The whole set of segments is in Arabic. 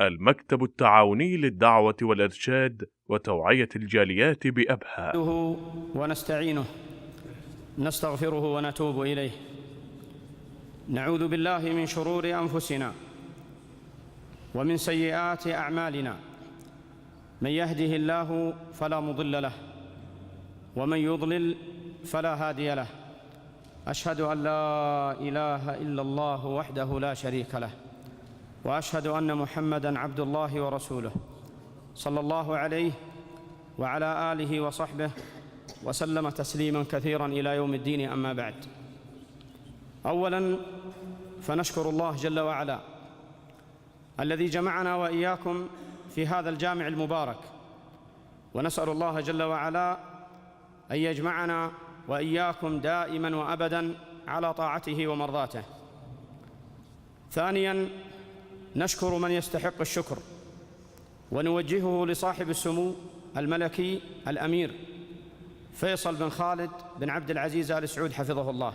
المكتب التعاوني للدعوة والإرشاد وتوعية الجاليات بأبها. ونستعينه نستغفره ونتوب إليه. نعوذ بالله من شرور أنفسنا ومن سيئات أعمالنا. من يهده الله فلا مضل له ومن يضلل فلا هادي له. أشهد أن لا إله إلا الله وحده لا شريك له، وأشهد أن محمدًا عبد الله ورسوله صلى الله عليه وعلى آله وصحبه وسلم تسليماً كثيراً إلى يوم الدين. أما بعد، أولاً فنشكر الله جل وعلا الذي جمعنا وإياكم في هذا الجامع المبارك، ونسأل الله جل وعلا أن يجمعنا وإياكم دائماً وأبداً على طاعته ومرضاته. ثانياً نشكر من يستحق الشكر، ونوجهه لصاحب السمو الملكي الأمير فيصل بن خالد بن عبد العزيز آل سعود حفظه الله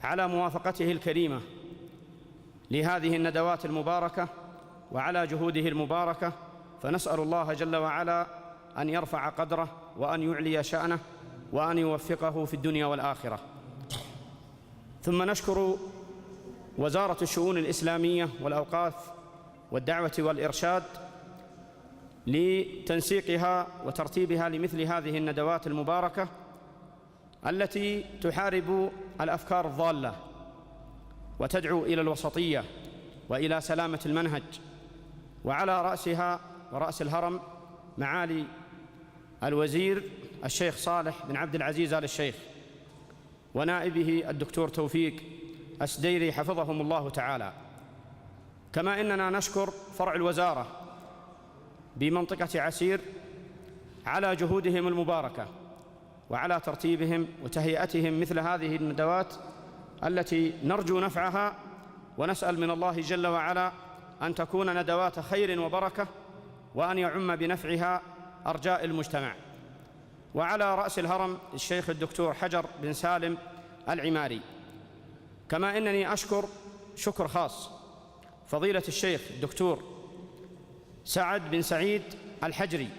على موافقته الكريمة لهذه الندوات المباركة وعلى جهوده المباركة، فنسأل الله جل وعلا أن يرفع قدره وأن يعلي شأنه وأن يوفقه في الدنيا والآخرة. ثم نشكر وزارة الشؤون الإسلامية والأوقاف والدعوة والإرشاد لتنسيقها وترتيبها لمثل هذه الندوات المباركة التي تحارب الأفكار الضالة وتدعو إلى الوسطية وإلى سلامة المنهج، وعلى رأسها ورأس الهرم معالي الوزير الشيخ صالح بن عبد العزيز آل الشيخ ونائبه الدكتور توفيق السديري حفظهم الله تعالى. كما إننا نشكر فرع الوزارة بمنطقة عسير على جهودهم المباركة وعلى ترتيبهم وتهيئتهم مثل هذه الندوات التي نرجو نفعها، ونسأل من الله جل وعلا أن تكون ندوات خير وبركة وأن يعم بنفعها أرجاء المجتمع. وعلى رأس الهرم الشيخ الدكتور حجر بن سالم العماري. كما إنني أشكر شكر خاص فضيلة الشيخ الدكتور سعد بن سعيد الحجري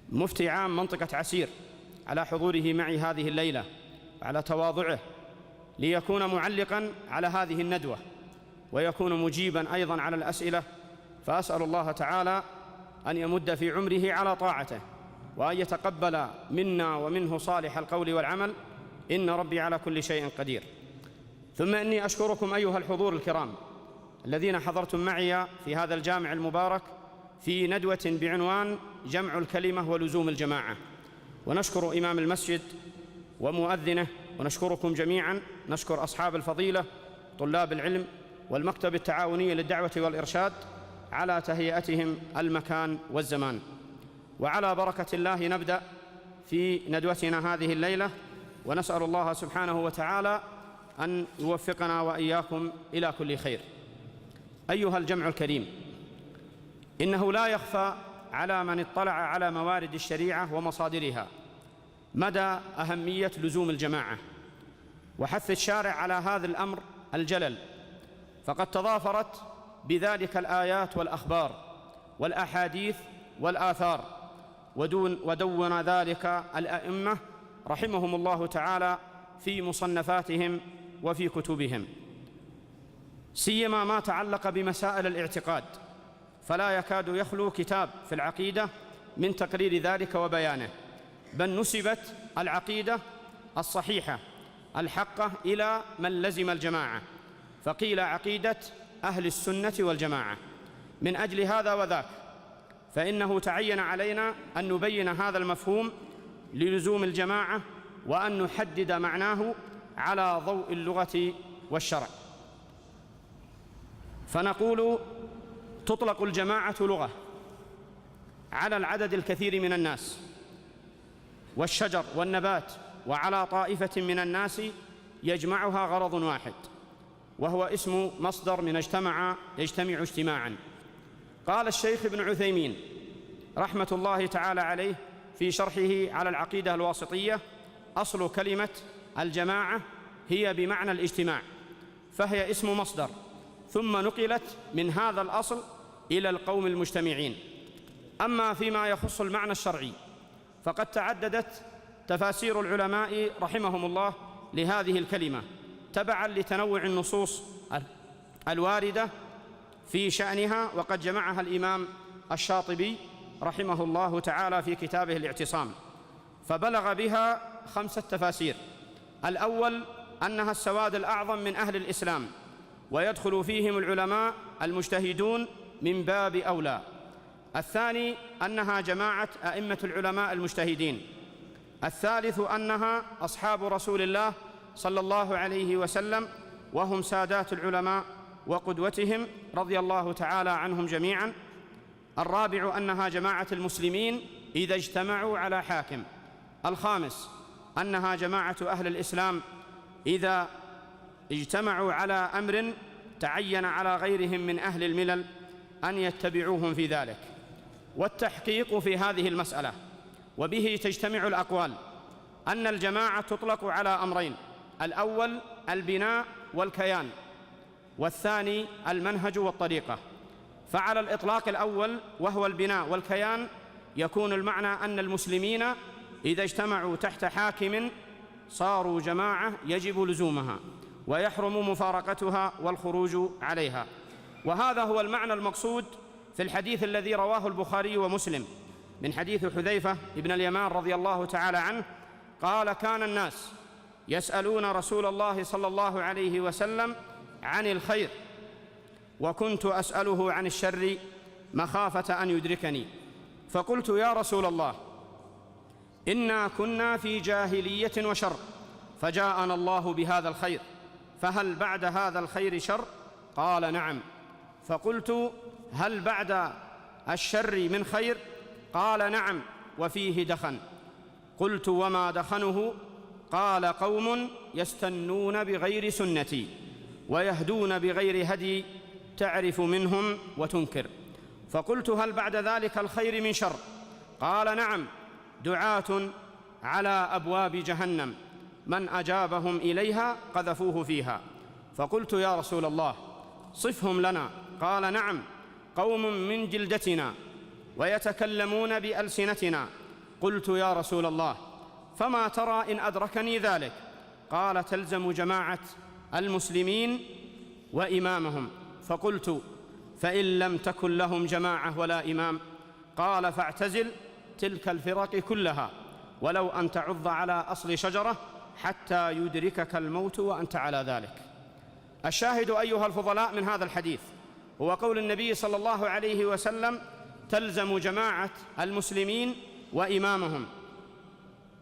مفتي عام منطقة عسير على حضوره معي هذه الليلة وعلى تواضعه ليكون معلقاً على هذه الندوة ويكون مجيباً أيضاً على الأسئلة. فأسأل الله تعالى أن يمد في عمره على طاعته وأن يتقبل منا ومنه صالح القول والعمل، إن ربي على كل شيء قدير. ثم إني أشكركم أيها الحضور الكرام الذين حضرتم معي في هذا الجامع المبارك في ندوة بعنوان جمع الكلمة ولزوم الجماعة، ونشكر إمام المسجد ومؤذنه، ونشكركم جميعاً. نشكر أصحاب الفضيلة طلاب العلم والمكتب التعاوني للدعوة والإرشاد على تهيئتهم المكان والزمان. وعلى بركة الله نبدأ في ندوتنا هذه الليلة، ونسأل الله سبحانه وتعالى أن يوفقنا وإياكم إلى كل خير. أيها الجمع الكريم، إنه لا يخفى على من اطلع على موارد الشريعة ومصادرها مدى أهمية لزوم الجماعة وحث الشارع على هذا الأمر الجلل، فقد تضافرت بذلك الآيات والأخبار والأحاديث والآثار، ودون ذلك الأئمة رحمهم الله تعالى في مصنفاتهم وفي كتبهم، سيما ما تعلق بمسائل الاعتقاد، فلا يكاد يخلو كتاب في العقيدة من تقرير ذلك وبيانه، بل نسبت العقيدة الصحيحة الحقة إلى من لزم الجماعة، فقيل عقيدة أهل السنة والجماعة. من أجل هذا وذاك فإنه تعين علينا أن نبين هذا المفهوم للزوم الجماعة وأن نحدد معناه على ضوء اللغة والشرع. فنقول تطلق الجماعة لغة على العدد الكثير من الناس والشجر والنبات، وعلى طائفة من الناس يجمعها غرض واحد، وهو اسم مصدر من يجتمع اجتماعاً. قال الشيخ ابن عثيمين رحمة الله تعالى عليه في شرحه على العقيدة الواسطية: أصل كلمة الجماعة هي بمعنى الاجتماع، فهي اسم مصدر، ثم نقلت من هذا الأصل إلى القوم المجتمعين. أما فيما يخص المعنى الشرعي فقد تعددت تفاسير العلماء رحمهم الله لهذه الكلمة تبعاً لتنوع النصوص الواردة في شأنها، وقد جمعها الإمام الشاطبي رحمه الله تعالى في كتابه الاعتصام، فبلغ بها 5 تفاسير. الأول أنها السواد الأعظم من أهل الإسلام، ويدخل فيهم العلماء المجتهدون من باب أولى. الثاني أنها جماعة أئمة العلماء المجتهدين. الثالث أنها أصحاب رسول الله صلى الله عليه وسلم، وهم سادات العلماء وقدوتهم رضي الله تعالى عنهم جميعا. الرابع أنها جماعة المسلمين إذا اجتمعوا على حاكم. الخامس أنها جماعة أهل الإسلام إذا اجتمعوا على أمر تعين على غيرهم من أهل الملل أن يتبعوهم في ذلك. والتحقيق في هذه المسألة وبه تجتمع الأقوال أن الجماعة تطلق على أمرين: الأول البناء والكيان، والثاني المنهج والطريقة. فعلى الإطلاق الأول وهو البناء والكيان يكون المعنى أن المسلمين إذا اجتمعوا تحت حاكم صاروا جماعة يجب لزومها ويحرم مفارقتها والخروج عليها. وهذا هو المعنى المقصود في الحديث الذي رواه البخاري ومسلم من حديث حذيفة بن اليمان رضي الله تعالى عنه قال: كان الناس يسألون رسول الله صلى الله عليه وسلم عن الخير، وكنت أسأله عن الشر مخافة أن يدركني، فقلت: يا رسول الله، إنا كنا في جاهلية وشر، فجاءنا الله بهذا الخير، فهل بعد هذا الخير شر؟ قال: نعم. فقلت: هل بعد الشر من خير؟ قال: نعم، وفيه دخن. قلت: وما دخنه؟ قال: قوم يستنون بغير سنتي ويهدون بغير هدي، تعرف منهم وتنكر. فقلت: هل بعد ذلك الخير من شر؟ قال: نعم، دعاة على أبواب جهنم، من أجابهم إليها قذفوه فيها. فقلت: يا رسول الله، صفهم لنا. قال: نعم، قوم من جلدتنا ويتكلمون بألسنتنا. قلت: يا رسول الله، فما ترى إن أدركني ذلك؟ قال: تلزم جماعة المسلمين وإمامهم. فقلت: فإن لم تكن لهم جماعة ولا إمام؟ قال: فاعتزل تلك الفرق كلها، ولو أن تعض على أصل شجرة حتى يدركك الموت وأنت على ذلك. الشاهد أيها الفضلاء من هذا الحديث هو قول النبي صلى الله عليه وسلم: تلزم جماعة المسلمين وإمامهم،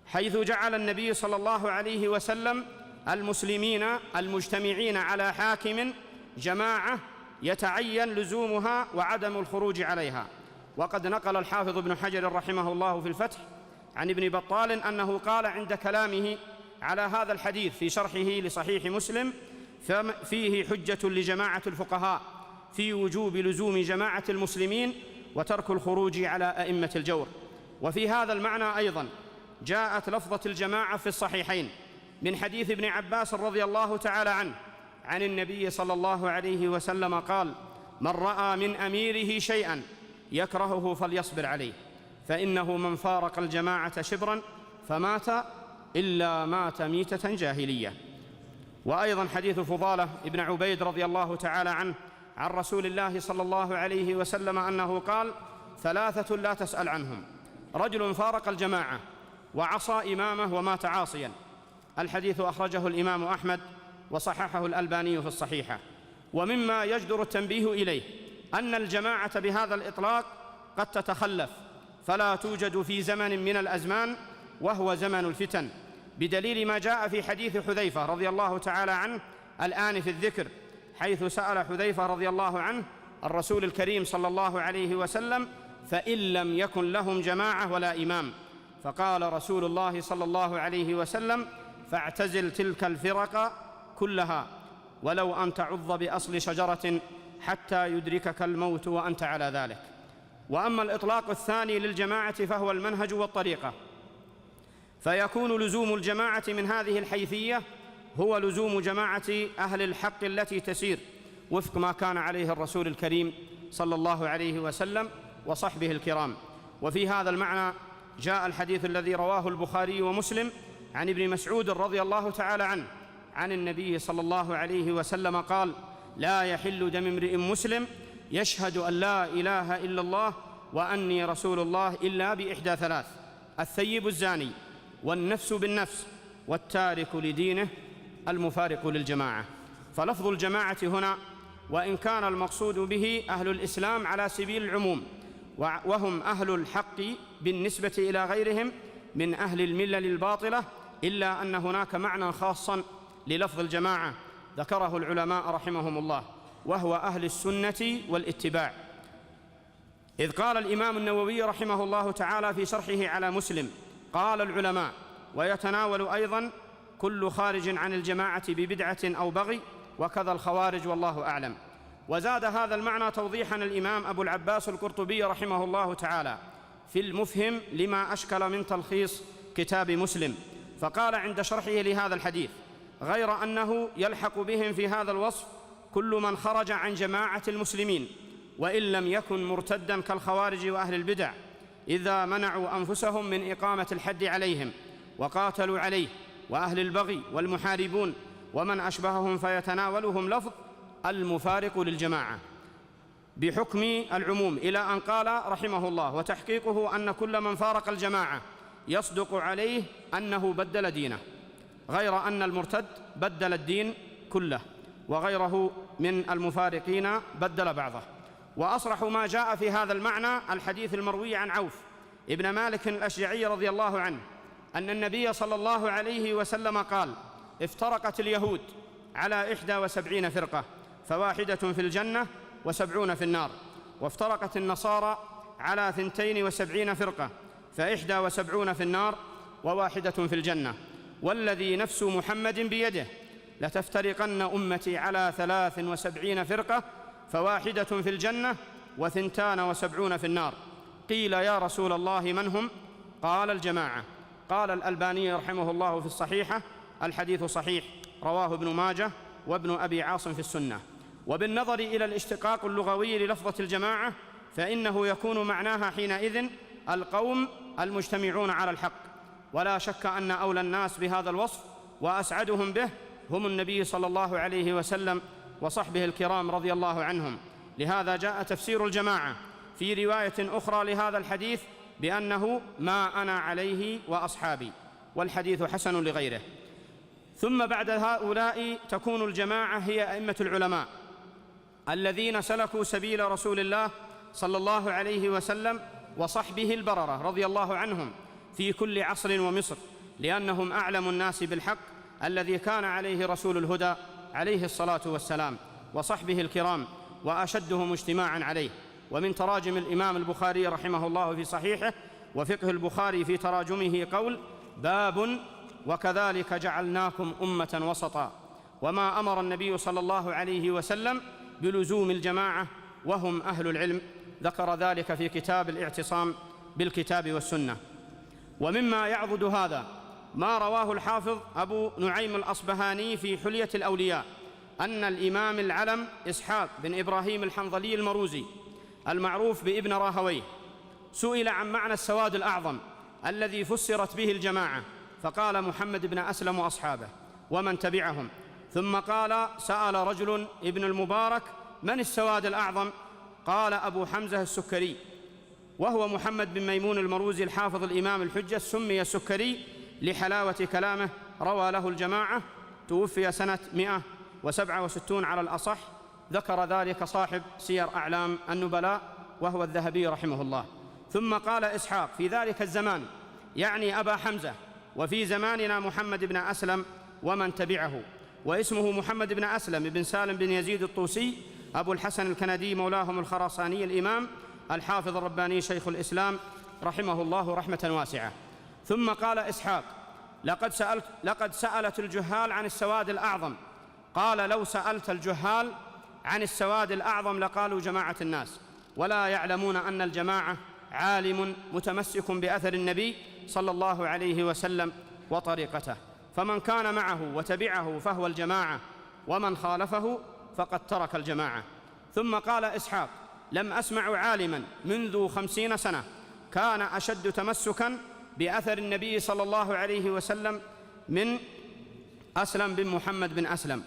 حيث جعل النبي صلى الله عليه وسلم المسلمين المجتمعين على حاكم جماعة يتعين لزومها وعدم الخروج عليها. وقد نقل الحافظ ابن حجر رحمه الله في الفتح عن ابن بطال أنه قال عند كلامه على هذا الحديث في شرحه لصحيح مسلم: فيه حجة لجماعة الفقهاء في وجوب لزوم جماعة المسلمين وترك الخروج على أئمة الجور. وفي هذا المعنى أيضا جاءت لفظة الجماعة في الصحيحين من حديث ابن عباس رضي الله تعالى عنه عن النبي صلى الله عليه وسلم قال: من رأى من أميره شيئا يكرهه فليصبر عليه، فإنه من فارق الجماعة شبرا فمات إلا مات ميتة جاهلية. وأيضا حديث فضالة ابن عبيد رضي الله تعالى عنه عن رسول الله صلى الله عليه وسلم أنه قال: 3 لا تسأل عنهم: رجل فارق الجماعة وعصى إمامه ومات عاصيا. الحديث أخرجه الإمام أحمد وصححه الألباني في الصحيحة. ومما يجدر التنبيه إليه أن الجماعة بهذا الإطلاق قد تتخلف، فلا توجد في زمن من الأزمان وهو زمن الفتن، بدليل ما جاء في حديث حذيفة رضي الله تعالى عنه الآن في الذكر، حيث سأل حذيفة رضي الله عنه الرسول الكريم صلى الله عليه وسلم: فإن لم يكن لهم جماعة ولا إمام؟ فقال رسول الله صلى الله عليه وسلم: فاعتزل تلك الفرق كلها، ولو أن تعض بأصل شجرة حتى يدركك الموت وأنت على ذلك. وأما الإطلاق الثاني للجماعة فهو المنهج والطريقة، فيكون لزوم الجماعة من هذه الحيثية هو لزوم جماعة أهل الحق التي تسير وفق ما كان عليه الرسول الكريم صلى الله عليه وسلم وصحبه الكرام. وفي هذا المعنى جاء الحديث الذي رواه البخاري ومسلم عن ابن مسعود رضي الله تعالى عنه عن النبي صلى الله عليه وسلم قال: لا يحل دم امرئ مسلم يشهد أن لا إله إلا الله وأني رسول الله إلا بإحدى ثلاث: الثيب الزاني، والنفس بالنفس، والتارك لدينه، المفارق للجماعة. فلفظ الجماعة هنا وإن كان المقصود به أهل الإسلام على سبيل العموم، وهم أهل الحق بالنسبة إلى غيرهم من أهل الملل الباطلة، إلا أن هناك معنى خاصا للفظ الجماعة ذكره العلماء رحمهم الله، وهو أهل السنة والاتباع. إذ قال الإمام النووي رحمه الله تعالى في شرحه على مسلم: قال العلماء: ويتناول أيضا كل خارج عن الجماعة ببدعة أو بغي، وكذا الخوارج، والله أعلم. وزاد هذا المعنى توضيحا الإمام أبو العباس القرطبي رحمه الله تعالى في المفهم لما أشكل من تلخيص كتاب مسلم، فقال عند شرحه لهذا الحديث: غير أنه يلحق بهم في هذا الوصف كل من خرج عن جماعة المسلمين وإن لم يكن مرتدا كالخوارج وأهل البدع، إذا منعوا أنفسهم من إقامة الحد عليهم وقاتلوا عليه، وأهل البغي والمحاربون ومن أشبههم، فيتناولهم لفظ المفارق للجماعة بحكم العموم، إلى أن قال رحمه الله: وتحقيقه أن كل من فارق الجماعة يصدق عليه أنه بدل دينه، غير أن المرتد بدل الدين كله، وغيره من المفارقين بدل بعضه. وأصرح ما جاء في هذا المعنى الحديث المروي عن عوف ابن مالك الأشجعي رضي الله عنه أن النبي صلى الله عليه وسلم قال: افترقت اليهود على 71 فرقة، فواحدة في الجنة و70 في النار، وافترقت النصارى على 72 فرقة، ف71 في النار وواحدة في الجنة، والذي نفس محمد بيده لتفترقن أمتي على 73 فرقة، فواحدة في الجنة و72 في النار. قيل: يا رسول الله من هم؟ قال: الجماعة. قال الألباني رحمه الله في الصحيحة: الحديث صحيح، رواه ابن ماجه وابن أبي عاصم في السنة. وبالنظر إلى الاشتقاق اللغوي للفظة الجماعة، فإنه يكون معناها حينئذ القوم المجتمعون على الحق، ولا شك أن أولى الناس بهذا الوصف وأسعدهم به هم النبي صلى الله عليه وسلم وصحبه الكرام رضي الله عنهم. لهذا جاء تفسير الجماعة في رواية أخرى لهذا الحديث بأنه ما أنا عليه وأصحابي، والحديث حسن لغيره. ثم بعد هؤلاء تكون الجماعة هي أئمة العلماء الذين سلكوا سبيل رسول الله صلى الله عليه وسلم وصحبه البررة رضي الله عنهم في كل عصر ومصر، لأنهم أعلم الناس بالحق الذي كان عليه رسول الهدى عليه الصلاة والسلام وصحبه الكرام، وأشدهم اجتماعا عليه. ومن تراجم الإمام البخاري رحمه الله في صحيحه وفقه البخاري في تراجمه قول: باب وكذلك جعلناكم أمة وسطا. وما أمر النبي صلى الله عليه وسلم بلزوم الجماعة وهم أهل العلم، ذكر ذلك في كتاب الاعتصام بالكتاب والسنة. ومما يعضد هذا ما رواه الحافظ أبو نعيم الأصبهاني في حلية الأولياء أن الإمام العلم إسحاق بن إبراهيم الحنظلي المروزي المعروف بابن راهويه سئل عن معنى السواد الأعظم الذي فسرت به الجماعة، فقال: محمد بن أسلم وأصحابه ومن تبعهم. ثم قال: سأل رجل ابن المبارك: من السواد الأعظم؟ قال: أبو حمزة السكري، وهو محمد بن ميمون المروزي الحافظ الإمام الحجة، سمي السكري لحلاوة كلامه، روى له الجماعة، توفي سنة 167 على الأصح، ذكر ذلك صاحب سير أعلام النبلاء وهو الذهبي رحمه الله. ثم قال إسحاق: في ذلك الزمان، يعني أبا حمزة، وفي زماننا محمد بن أسلم ومن تبعه. واسمه محمد بن أسلم بن سالم بن يزيد الطوسي أبو الحسن الكندي مولاهم الخراساني الإمام الحافظ الرباني شيخ الإسلام رحمه الله رحمة واسعة. ثم قال إسحاق: لقد سألت الجهال عن السواد الأعظم. قال: لو سألت الجهال عن السواد الأعظم لقالوا جماعة الناس، ولا يعلمون أن الجماعة عالم متمسك بأثر النبي صلى الله عليه وسلم وطريقته، فمن كان معه وتبعه فهو الجماعة، ومن خالفه فقد ترك الجماعة. ثم قال إسحاق: لم أسمع عالما منذ 50 سنة كان أشد تمسكا بأثر النبي صلى الله عليه وسلم من أسلم بن محمد بن أسلم.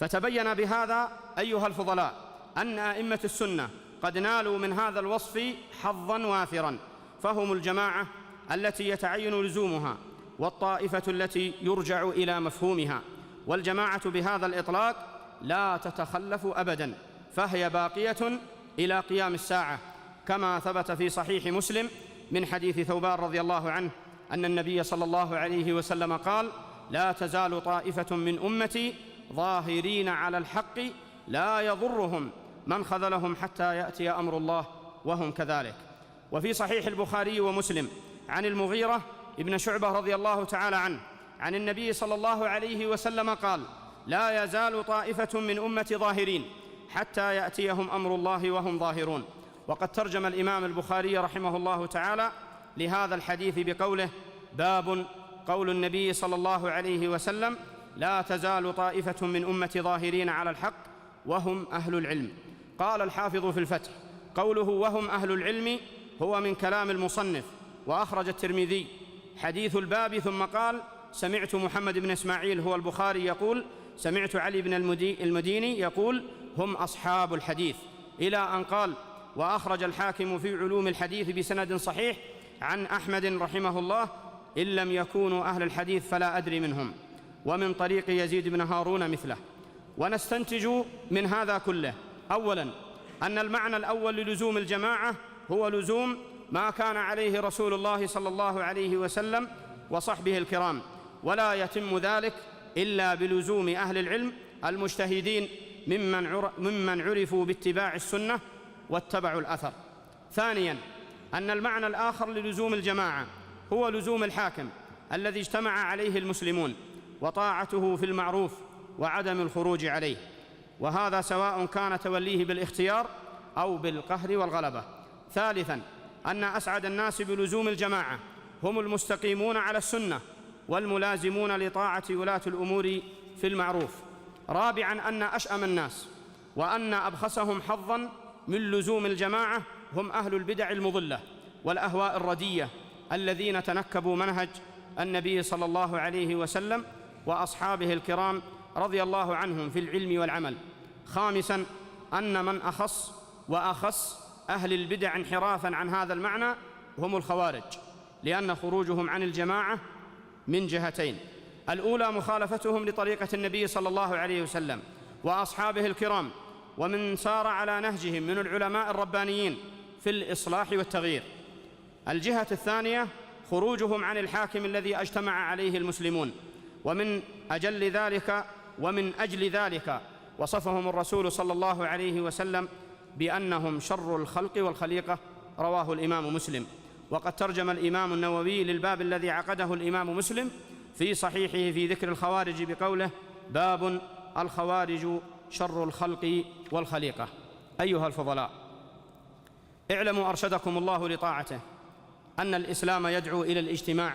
فتبين بهذا أيها الفضلاء أن أئمة السنة قد نالوا من هذا الوصف حظا وافرا، فهم الجماعة التي يتعين لزومها، والطائفة التي يرجع إلى مفهومها. والجماعة بهذا الإطلاق لا تتخلف أبدا، فهي باقية إلى قيام الساعة، كما ثبت في صحيح مسلم من حديث ثوبان رضي الله عنه أن النبي صلى الله عليه وسلم قال: لا تزال طائفة من أمتي ظاهرين على الحق لا يضرهم من خذلهم حتى يأتي أمر الله وهم كذلك. وفي صحيح البخاري ومسلم عن المغيرة ابن شعبة رضي الله تعالى عنه عن النبي صلى الله عليه وسلم قال: لا يزال طائفة من أمتي ظاهرين حتى يأتيهم أمر الله وهم ظاهرون. وقد ترجم الإمام البخاري رحمه الله تعالى لهذا الحديث بقوله: باب قول النبي صلى الله عليه وسلم: لا تزال طائفة من أمتي ظاهرين على الحق وهم أهل العلم. قال الحافظ في الفتح: قوله وهم أهل العلم هو من كلام المصنف. وأخرج الترمذي حديث الباب ثم قال: سمعت محمد بن إسماعيل هو البخاري يقول: سمعت علي بن المديني يقول: هم أصحاب الحديث، إلى أن قال: وأخرج الحاكم في علوم الحديث بسند صحيح عن أحمد رحمه الله: إن لم يكونوا أهل الحديث فلا أدري منهم، ومن طريق يزيد بن هارون مثله. ونستنتج من هذا كله: أولاً أن المعنى الأول للزوم الجماعة هو لزوم ما كان عليه رسول الله صلى الله عليه وسلم وصحبه الكرام، ولا يتم ذلك إلا بلزوم أهل العلم المجتهدين ممن عرفوا باتباع السنة واتبعوا الأثر. ثانياً أن المعنى الآخر للزوم الجماعة هو لزوم الحاكم الذي اجتمع عليه المسلمون وطاعته في المعروف وعدم الخروج عليه، وهذا سواء كان توليه بالاختيار أو بالقهر والغلبة. ثالثاً أن أسعد الناس بلزوم الجماعة هم المستقيمون على السنة والملازمون لطاعة ولاة الأمور في المعروف. رابعاً أن أشأم الناس وأن أبخسهم حظاً من لزوم الجماعة هم أهل البدع المضلة والأهواء الردية الذين تنكبوا منهج النبي صلى الله عليه وسلم وأصحابه الكرام رضي الله عنهم في العلم والعمل. خامساً أن من أخص أهل البدع انحرافاً عن هذا المعنى هم الخوارج، لأن خروجهم عن الجماعة من جهتين: الأولى مخالفتهم لطريقة النبي صلى الله عليه وسلم وأصحابه الكرام ومن سار على نهجهم من العلماء الربانيين في الإصلاح والتغيير. الجهة الثانية خروجهم عن الحاكم الذي اجتمع عليه المسلمون، ومن أجل ذلك وصفهم الرسول صلى الله عليه وسلم بأنهم شر الخلق والخليقة. رواه الإمام مسلم. وقد ترجم الإمام النووي للباب الذي عقده الإمام مسلم في صحيحه في ذكر الخوارج بقوله: باب الخوارج شر الخلق والخليقة. أيها الفضلاء، اعلموا أرشدكم الله لطاعته أن الإسلام يدعو إلى الاجتماع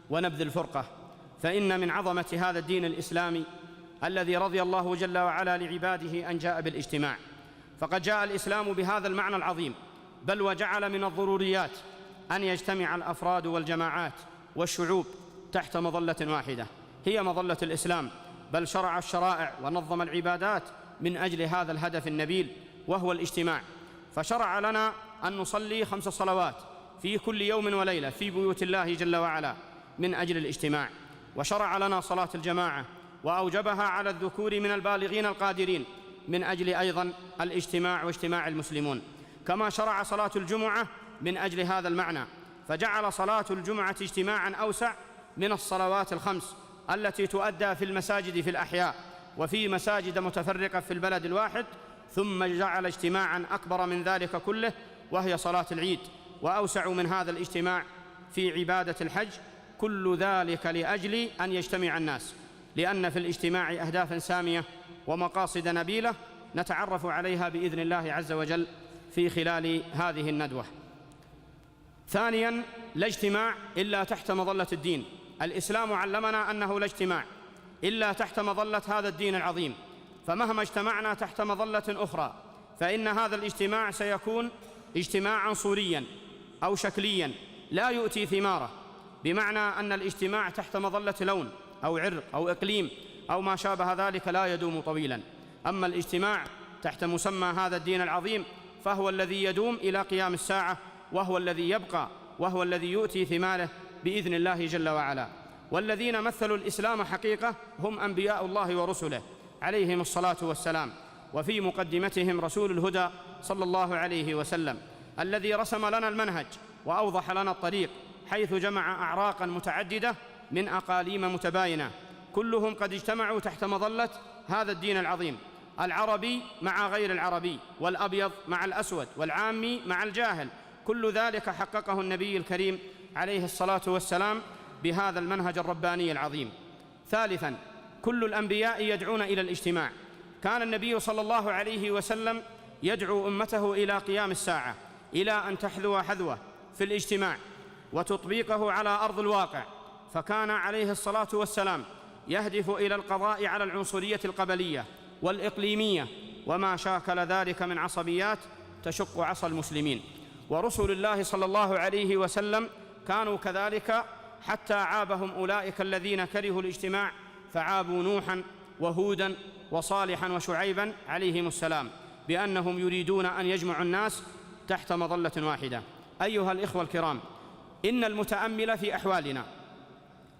ونبذ الفرقة، فإن من عظمة هذا الدين الإسلامي الذي رضي الله جل وعلا لعباده أن جاء بالاجتماع، فقد جاء الإسلام بهذا المعنى العظيم، بل وجعل من الضروريات أن يجتمع الأفراد والجماعات والشعوب تحت مظلة واحدة هي مظلة الإسلام، بل شرع الشرائع ونظم العبادات من أجل هذا الهدف النبيل وهو الاجتماع. فشرع لنا أن نصلي 5 صلوات في كل يوم وليلة في بيوت الله جل وعلا من أجل الاجتماع، وشرع لنا صلاة الجماعة وأوجبها على الذكور من البالغين القادرين من أجل أيضا الاجتماع واجتماع المسلمون، كما شرع صلاة الجمعة من أجل هذا المعنى، فجعل صلاة الجمعة اجتماعاً أوسع من الصلوات ال5 التي تؤدى في المساجد في الأحياء وفي مساجد متفرقة في البلد الواحد، ثم جعل اجتماعاً أكبر من ذلك كله وهي صلاة العيد، وأوسع من هذا الاجتماع في عبادة الحج. كل ذلك لأجل أن يجتمع الناس، لأن في الاجتماع أهدافاً سامية ومقاصد نبيلة نتعرف عليها بإذن الله عز وجل في خلال هذه الندوة. ثانياً، لا اجتماع إلا تحت مظلة الدين. الإسلام علمنا أنه لا اجتماع إلا تحت مظلة هذا الدين العظيم، فمهما اجتمعنا تحت مظلة أخرى فإن هذا الاجتماع سيكون اجتماعاً صورياً أو شكلياً لا يؤتي ثماره، بمعنى أن الاجتماع تحت مظلة لون أو عرق أو إقليم أو ما شابه ذلك لا يدوم طويلاً. أما الاجتماع تحت مسمى هذا الدين العظيم فهو الذي يدوم إلى قيام الساعة، وهو الذي يبقى، وهو الذي يؤتي ثماره بإذن الله جل وعلا. والذين مثلوا الإسلام حقيقة هم أنبياء الله ورسله عليهم الصلاة والسلام، وفي مقدمتهم رسول الهدى صلى الله عليه وسلم الذي رسم لنا المنهج وأوضح لنا الطريق، حيث جمع أعراقاً متعددة من أقاليم متباينة كلهم قد اجتمعوا تحت مظلة هذا الدين العظيم، العربي مع غير العربي، والأبيض مع الأسود، والعامي مع الجاهل، كل ذلك حققه النبي الكريم عليه الصلاة والسلام بهذا المنهج الرباني العظيم. ثالثاً، كل الأنبياء يدعون إلى الاجتماع. كان النبي صلى الله عليه وسلم يدعو أمته إلى قيام الساعة، إلى أن تحذو حذوه في الاجتماع وتطبيقه على أرض الواقع، فكان عليه الصلاة والسلام يهدف إلى القضاء على العنصرية القبلية والإقليمية وما شاكل ذلك من عصبيات تشق عصا المسلمين. ورسل الله صلى الله عليه وسلم كانوا كذلك، حتى عابهم أولئك الذين كرهوا الاجتماع، فعابوا نوحاً وهوداً وصالحاً وشعيباً عليهم السلام بأنهم يريدون أن يجمعوا الناس تحت مظلة واحدة. أيها الإخوة الكرام، إن المتأمل في أحوالنا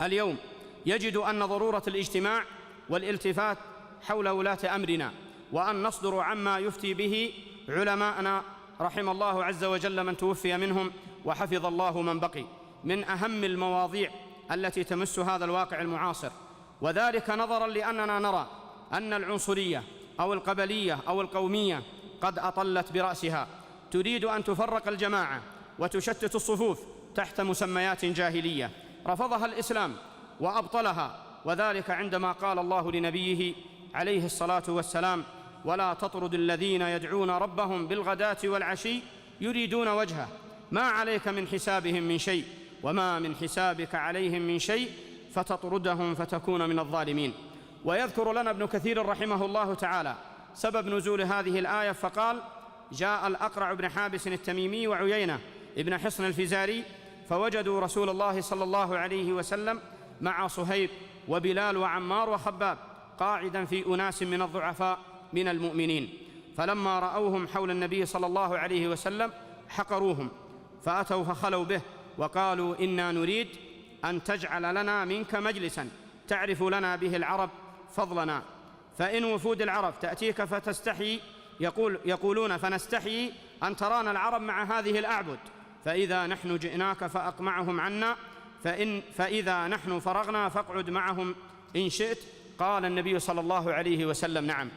اليوم يجد أن ضرورة الاجتماع والالتفات حول ولاة أمرنا، وأن نصدر عما يفتي به علماءنا رحم الله عز وجل من توفي منهم وحفظ الله من بقي، من أهم المواضيع التي تمس هذا الواقع المعاصر، وذلك نظراً لأننا نرى أن العنصرية أو القبلية أو القومية قد أطلت برأسها، تريد أن تفرق الجماعة وتشتت الصفوف تحت مسميات جاهلية رفضها الإسلام وأبطلها، وذلك عندما قال الله لنبيه عليه الصلاة والسلام: ولا تطرد الذين يدعون ربهم بالغداة والعشي يريدون وجهه ما عليك من حسابهم من شيء وما من حسابك عليهم من شيء فتطردهم فتكون من الظالمين. ويذكر لنا ابن كثير رحمه الله تعالى سبب نزول هذه الآية فقال: جاء الأقرع بن حابس التميمي وعيينة ابن حصن الفزاري فوجدوا رسول الله صلى الله عليه وسلم مع صهيب وبلال وعمار وخباب قاعداً في أناس من الضعفاء من المؤمنين، فلما رأوهم حول النبي صلى الله عليه وسلم حقروهم، فأتوا فخلوا به وقالوا: إنا نريد أن تجعل لنا منك مجلساً تعرف لنا به العرب فضلنا، فإن وفود العرب تأتيك فتستحي يقولون فنستحي أن ترانا العرب مع هذه الأعبد، فإذا نحن جئناك فأقمعهم عنا، فإذا نحن فرغنا فاقعد معهم إن شئت. قال النبي صلى الله عليه وسلم: نعم.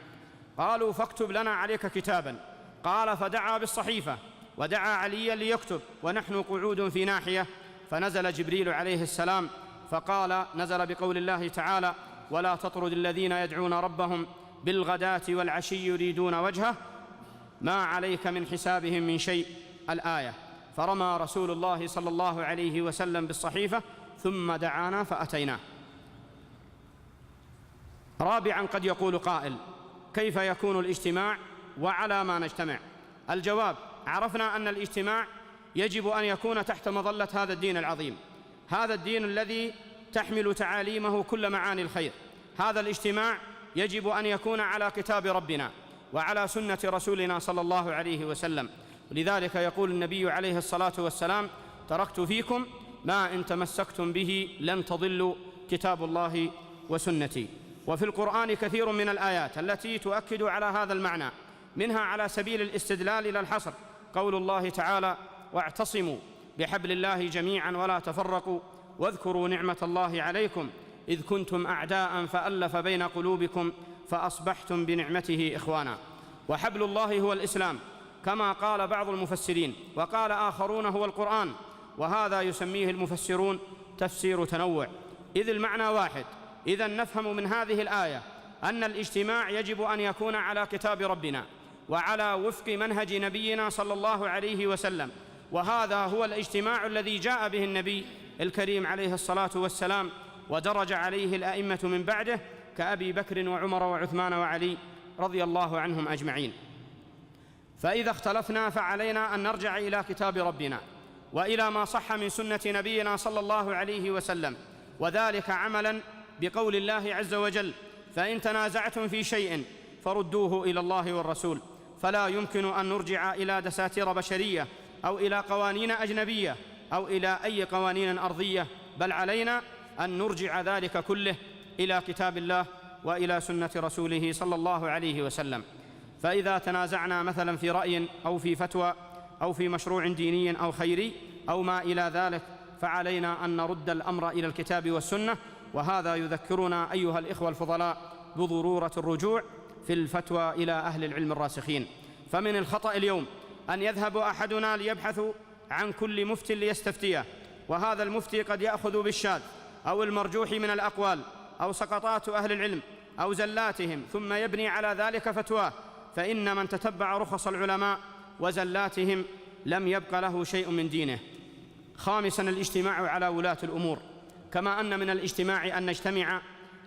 قالوا: فاكتب لنا عليك كتابا. قال: فدعا بالصحيفة ودعا عليا ليكتب ونحن قعود في ناحية، فنزل جبريل عليه السلام فقال: نزل بقول الله تعالى: ولا تطرد الذين يدعون ربهم بالغداة والعشي يريدون وجهه ما عليك من حسابهم من شيء، الآية. فرمى رسول الله صلى الله عليه وسلم بالصحيفة ثم دعانا فأتيناه. رابعاً، قد يقول قائل: كيف يكون الاجتماع وعلى ما نجتمع؟ الجواب: عرفنا أن الاجتماع يجب أن يكون تحت مظلة هذا الدين العظيم، هذا الدين الذي تحمل تعاليمه كل معاني الخير. هذا الاجتماع يجب أن يكون على كتاب ربنا وعلى سنة رسولنا صلى الله عليه وسلم، لذلك يقول النبي عليه الصلاة والسلام: تركت فيكم ما إن تمسكتم به لن تضلوا كتاب الله وسنتي. وفي القرآن كثير من الآيات التي تؤكد على هذا المعنى، منها على سبيل الاستدلال إلى الحصر قول الله تعالى: واعتصموا بحبل الله جميعا ولا تفرقوا واذكروا نعمة الله عليكم إذ كنتم أعداء فألف بين قلوبكم فأصبحتم بنعمته إخوانا. وحبل الله هو الإسلام كما قال بعض المفسرين، وقال آخرون هو القرآن، وهذا يسميه المفسرون تفسير تنوع، إذ المعنى واحد. إذن نفهم من هذه الآية أن الاجتماع يجب أن يكون على كتاب ربنا وعلى وفق منهج نبينا صلى الله عليه وسلم، وهذا هو الاجتماع الذي جاء به النبي الكريم عليه الصلاة والسلام ودرج عليه الأئمة من بعده كأبي بكر وعمر وعثمان وعلي رضي الله عنهم أجمعين. فإذا اختلفنا فعلينا أن نرجع إلى كتاب ربنا وإلى ما صح من سنة نبينا صلى الله عليه وسلم، وذلك عملاً بقول الله عز وجل: فإن تنازعتم في شيء فردوه إلى الله والرسول. فلا يمكن أن نرجع إلى دساتير بشرية أو إلى قوانين أجنبية أو إلى أي قوانين أرضية، بل علينا أن نرجع ذلك كله إلى كتاب الله وإلى سنة رسوله صلى الله عليه وسلم. فإذا تنازعنا مثلا في رأي أو في فتوى أو في مشروع ديني أو خيري أو ما إلى ذلك، فعلينا أن نرد الأمر إلى الكتاب والسنة. وهذا يذكرنا أيها الإخوة الفضلاء بضرورة الرجوع في الفتوى إلى أهل العلم الراسخين. فمن الخطأ اليوم أن يذهب أحدنا ليبحث عن كل مفت ليستفتيه، وهذا المفتي قد يأخذ بالشاذ أو المرجوح من الأقوال أو سقطات أهل العلم أو زلاتهم، ثم يبني على ذلك فتواه. فإن من تتبع رخص العلماء وزلاتهم لم يبق له شيء من دينه. خامساً، الاجتماع على ولاة الأمور، كما أن من الاجتماع أن نجتمع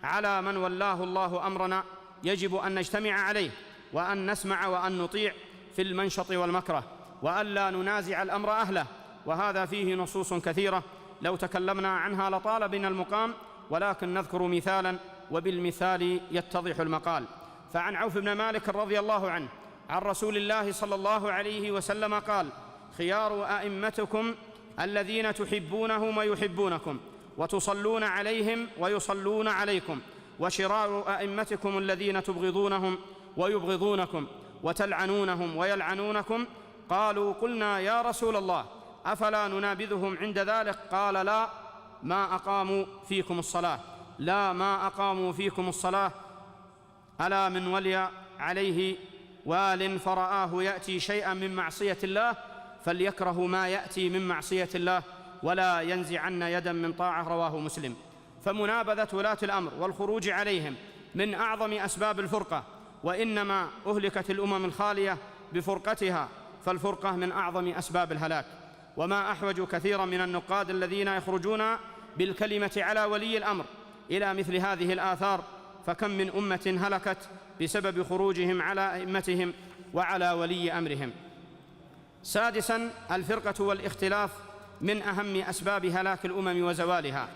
على من ولاه الله أمرنا، يجب أن نجتمع عليه وأن نسمع وأن نطيع في المنشط والمكره، وألا ننازع الأمر أهله. وهذا فيه نصوص كثيرة لو تكلمنا عنها لطال بنا المقام، ولكن نذكر مثالا وبالمثال يتضح المقال. فعن عوف بن مالك رضي الله عنه عن رسول الله صلى الله عليه وسلم قال: خيار أئمتكم الذين تحبونهم ويحبونكم وتصلون عليهم ويصلون عليكم، وشرار أئمتكم الذين تبغضونهم ويبغضونكم وتلعنونهم ويلعنونكم. قالوا: قلنا يا رسول الله أفلا ننابذهم عند ذلك؟ قال: لا ما أقاموا فيكم الصلاة، لا ما أقاموا فيكم الصلاة. ألا من ولي عليه وال فرآه يأتي شيئا من معصية الله فليكره ما يأتي من معصية الله ولا ينزعن يدا من طاعة. رواه مسلم. فمنابذة ولاة الأمر والخروج عليهم من أعظم أسباب الفرقة، وإنما أهلكت الأمم الخالية بفرقتها، فالفرقة من أعظم أسباب الهلاك. وما أحوج كثيرا من النقاد الذين يخرجون بالكلمة على ولي الأمر إلى مثل هذه الآثار، فكم من أمة هلكت بسبب خروجهم على أئمتهم وعلى ولي أمرهم. سادساً، الفرقة والاختلاف من أهم أسباب هلاك الأمم وزوالها.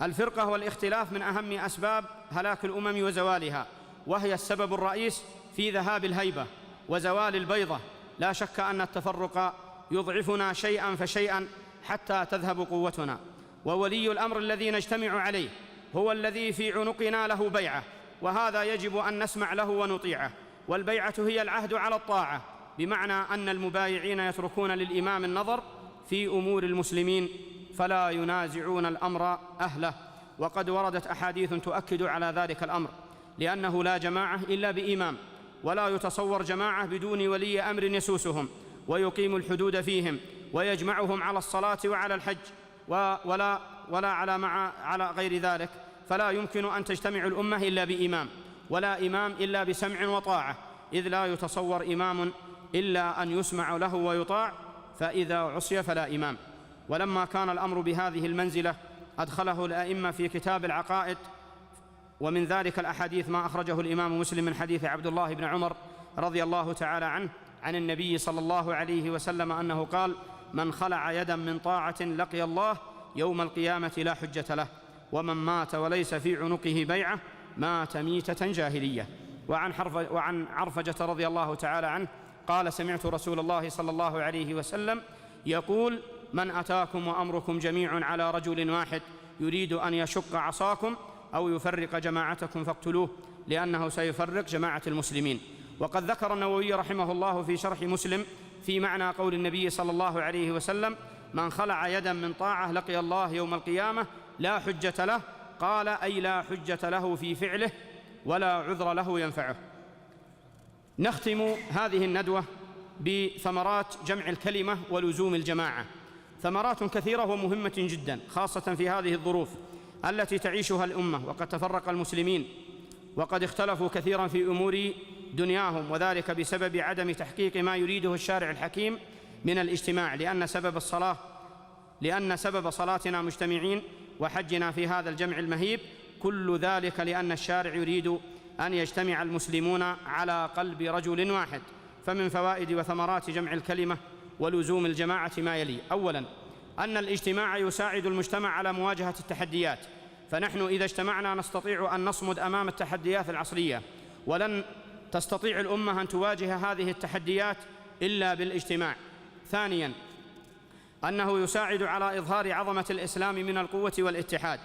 الفرقة والاختلاف من أهم أسباب هلاك الأمم وزوالها، وهي السبب الرئيس في ذهاب الهيبة وزوال البيضة. لا شك أن التفرق يضعفنا شيئا فشيئا حتى تذهب قوتنا. وولي الأمر الذي نجتمع عليه هو الذي في عنقنا له بيعة، وهذا يجب أن نسمع له ونطيعه. والبيعة هي العهد على الطاعة، بمعنى أن المبايعين يتركون للإمام النظر في أمور المسلمين فلا ينازعون الأمر أهله. وقد وردت أحاديث تؤكد على ذلك الأمر، لأنه لا جماعة إلا بإمام، ولا يتصور جماعة بدون ولي أمر يسوسهم ويقيم الحدود فيهم ويجمعهم على الصلاة وعلى الحج ولا على غير ذلك. فلا يمكن أن تجتمع الأمة إلا بإمام، ولا إمام إلا بسمع وطاعة، إذ لا يتصور إمام إلا أن يسمع له ويطاع، فإذا عصي فلا إمام. ولما كان الأمر بهذه المنزلة أدخله الأئمة في كتاب العقائد، ومن ذلك الأحاديث ما أخرجه الإمام مسلم من حديث عبد الله بن عمر رضي الله تعالى عنه عن النبي صلى الله عليه وسلم أنه قال: من خلع يدا من طاعة لقي الله يوم القيامة لا حجة له، ومن مات وليس في عنقه بيعة مات ميتة جاهلية. وعن عرفجة رضي الله تعالى عنه قال: سمعت رسول الله صلى الله عليه وسلم يقول: من أتاكم وأمركم جميع على رجل واحد يريد أن يشق عصاكم أو يفرق جماعتكم فاقتلوه، لأنه سيفرق جماعة المسلمين. وقد ذكر النووي رحمه الله في شرح مسلم في معنى قول النبي صلى الله عليه وسلم: من خلع يدا من طاعة لقي الله يوم القيامة لا حجة له، قال: أي لا حجة له في فعله ولا عذر له ينفعه. نختم هذه الندوة بثمرات جمع الكلمة ولزوم الجماعة. ثمرات كثيرة ومهمة جدا، خاصة في هذه الظروف التي تعيشها الأمة، وقد تفرق المسلمين وقد اختلفوا كثيرا في أمور دنياهم، وذلك بسبب عدم تحقيق ما يريده الشارع الحكيم من الاجتماع، لأن سبب صلاتنا مجتمعين وحجنا في هذا الجمع المهيب كل ذلك لأن الشارع يريد أن يجتمع المسلمون على قلب رجل واحد، فمن فوائد وثمرات جمع الكلمة ولزوم الجماعة ما يلي: أولاً، أن الاجتماع يساعد المجتمع على مواجهة التحديات، فنحن إذا اجتمعنا نستطيع أن نصمد أمام التحديات العصرية، ولن تستطيع الأمة أن تواجه هذه التحديات إلا بالاجتماع. ثانياً، أنه يساعد على إظهار عظمة الإسلام من القوة والاتحاد.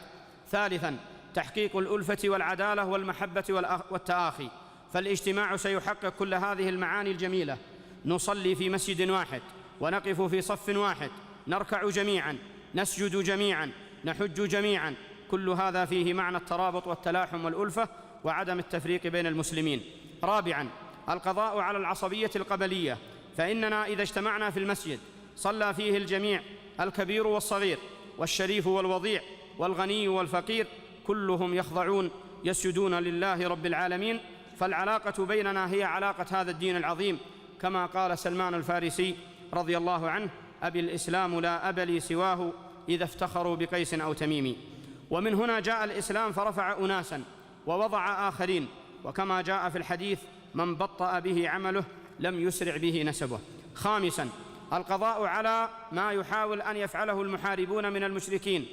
ثالثاً، تحقيق الألفة والعدالة والمحبة والتآخي، فالاجتماع سيحقق كل هذه المعاني الجميلة. نصلي في مسجد واحد، ونقف في صف واحد، نركع جميعاً، نسجد جميعاً، نحج جميعاً، كل هذا فيه معنى الترابط والتلاحم والألفة وعدم التفريق بين المسلمين. رابعاً، القضاء على العصبية القبلية، فإننا إذا اجتمعنا في المسجد صلى فيه الجميع، الكبير والصغير، والشريف والوضيع، والغني والفقير، كلهم يخضعون يسجدون لله رب العالمين، فالعلاقة بيننا هي علاقة هذا الدين العظيم، كما قال سلمان الفارسي رضي الله عنه: أبي الإسلام لا أب لي سواه إذا افتخروا بقيس أو تميم. ومن هنا جاء الإسلام فرفع أناسا ووضع آخرين، وكما جاء في الحديث: من بطأ به عمله لم يسرع به نسبه. خامسا، القضاء على ما يحاول أن يفعله المحاربون من المشركين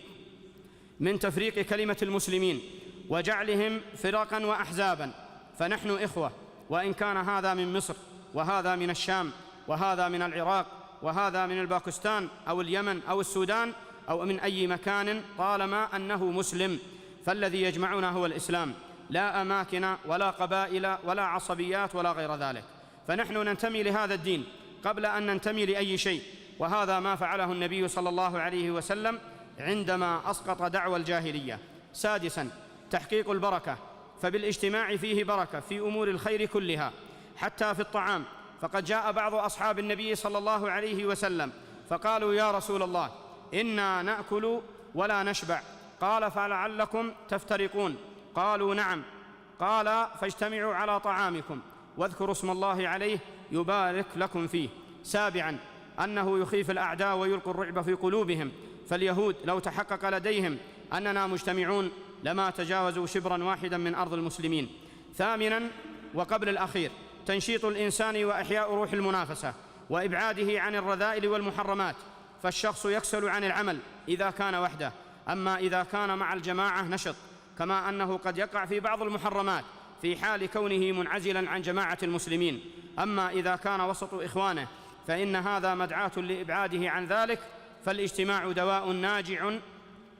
من تفريق كلمة المسلمين وجعلهم فرقا وأحزابا، فنحن إخوة، وإن كان هذا من مصر، وهذا من الشام، وهذا من العراق، وهذا من الباكستان أو اليمن أو السودان أو من أي مكان، طالما أنه مسلم، فالذي يجمعنا هو الإسلام، لا أماكن ولا قبائل ولا عصبيات ولا غير ذلك، فنحن ننتمي لهذا الدين قبل أن ننتمي لأي شيء، وهذا ما فعله النبي صلى الله عليه وسلم عندما أسقط دعوى الجاهلية. سادساً، تحقيق البركة، فبالاجتماع فيه بركة في أمور الخير كلها، حتى في الطعام، فقد جاء بعض أصحاب النبي صلى الله عليه وسلم فقالوا: يا رسول الله، إنا نأكل ولا نشبع، قال: فلعلكم تفترقون. قالوا: نعم. قال: فاجتمعوا على طعامكم واذكروا اسم الله عليه يبارك لكم فيه. سابعاً، أنه يخيف الأعداء ويلقي الرعب في قلوبهم، فاليهود لو تحقق لديهم أننا مجتمعون لما تجاوزوا شبراً واحداً من أرض المسلمين. ثامناً وقبل الأخير، تنشيط الإنسان وإحياء روح المنافسة وإبعاده عن الرذائل والمحرمات، فالشخص يكسل عن العمل إذا كان وحده، أما إذا كان مع الجماعة نشط، كما أنه قد يقع في بعض المحرمات في حال كونه منعزلاً عن جماعة المسلمين، أما إذا كان وسط إخوانه فإن هذا مدعاة لإبعاده عن ذلك، فالاجتماع دواء ناجع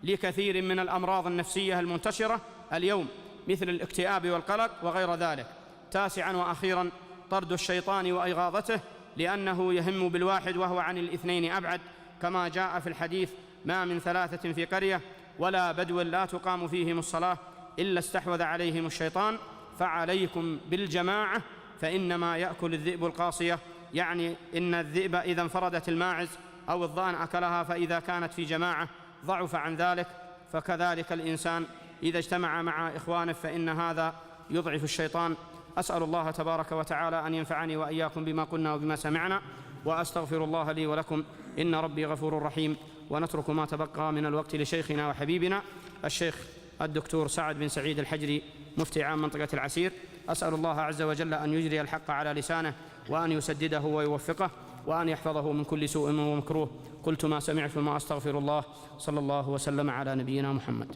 لكثير من الأمراض النفسية المنتشرة اليوم، مثل الاكتئاب والقلق وغير ذلك. تاسعاً وأخيراً، طرد الشيطان وإغاظته، لأنه يهم بالواحد وهو عن الاثنين أبعد، كما جاء في الحديث: ما من ثلاثة في قرية ولا بدو لا تقام فيهم الصلاة إلا استحوذ عليهم الشيطان، فعليكم بالجماعة فإنما يأكل الذئب القاصية، يعني إن الذئب إذا انفردت الماعز أو الضأن أكلها، فإذا كانت في جماعة ضعف عن ذلك، فكذلك الإنسان إذا اجتمع مع إخوانه فإن هذا يضعف الشيطان. أسأل الله تبارك وتعالى أن ينفعني وإياكم بما قلنا وبما سمعنا، وأستغفر الله لي ولكم، إن ربي غفور رحيم. ونترك ما تبقى من الوقت لشيخنا وحبيبنا الشيخ الدكتور سعد بن سعيد الحجري، مفتي عام منطقة العسير. أسأل الله عز وجل أن يجري الحق على لسانه، وأن يسدده ويوفقه، وأن يحفظه من كل سوء ومكروه. قلت ما سمعت وما أستغفر الله. صلى الله وسلم على نبينا محمد.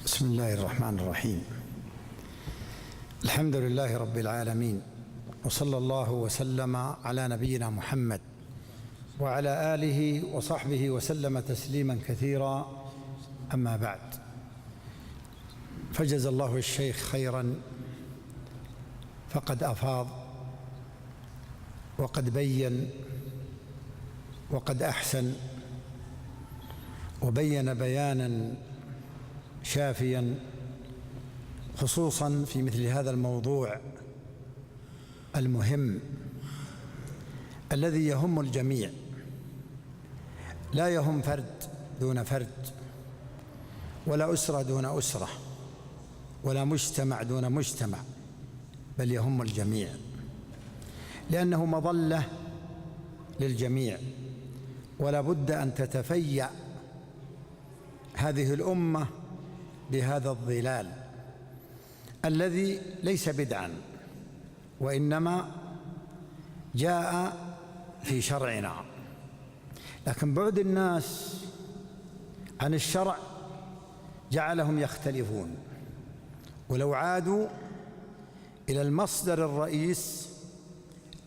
بسم الله الرحمن الرحيم. الحمد لله رب العالمين، وصلى الله وسلم على نبينا محمد وعلى آله وصحبه وسلم تسليما كثيرا. أما بعد، فجزى الله الشيخ خيرا، فقد أفاض وقد بين وقد أحسن، وبين بيانا شافيا، خصوصا في مثل هذا الموضوع المهم الذي يهم الجميع، لا يهم فرد دون فرد، ولا أسرة دون أسرة، ولا مجتمع دون مجتمع، بل يهم الجميع، لأنه مظلة للجميع. ولا بد أن تتفيأ هذه الأمة بهذا الظلال الذي ليس بدعا، وإنما جاء في شرعنا. لكن بعد الناس عن الشرع جعلهم يختلفون، ولو عادوا إلى المصدر الرئيس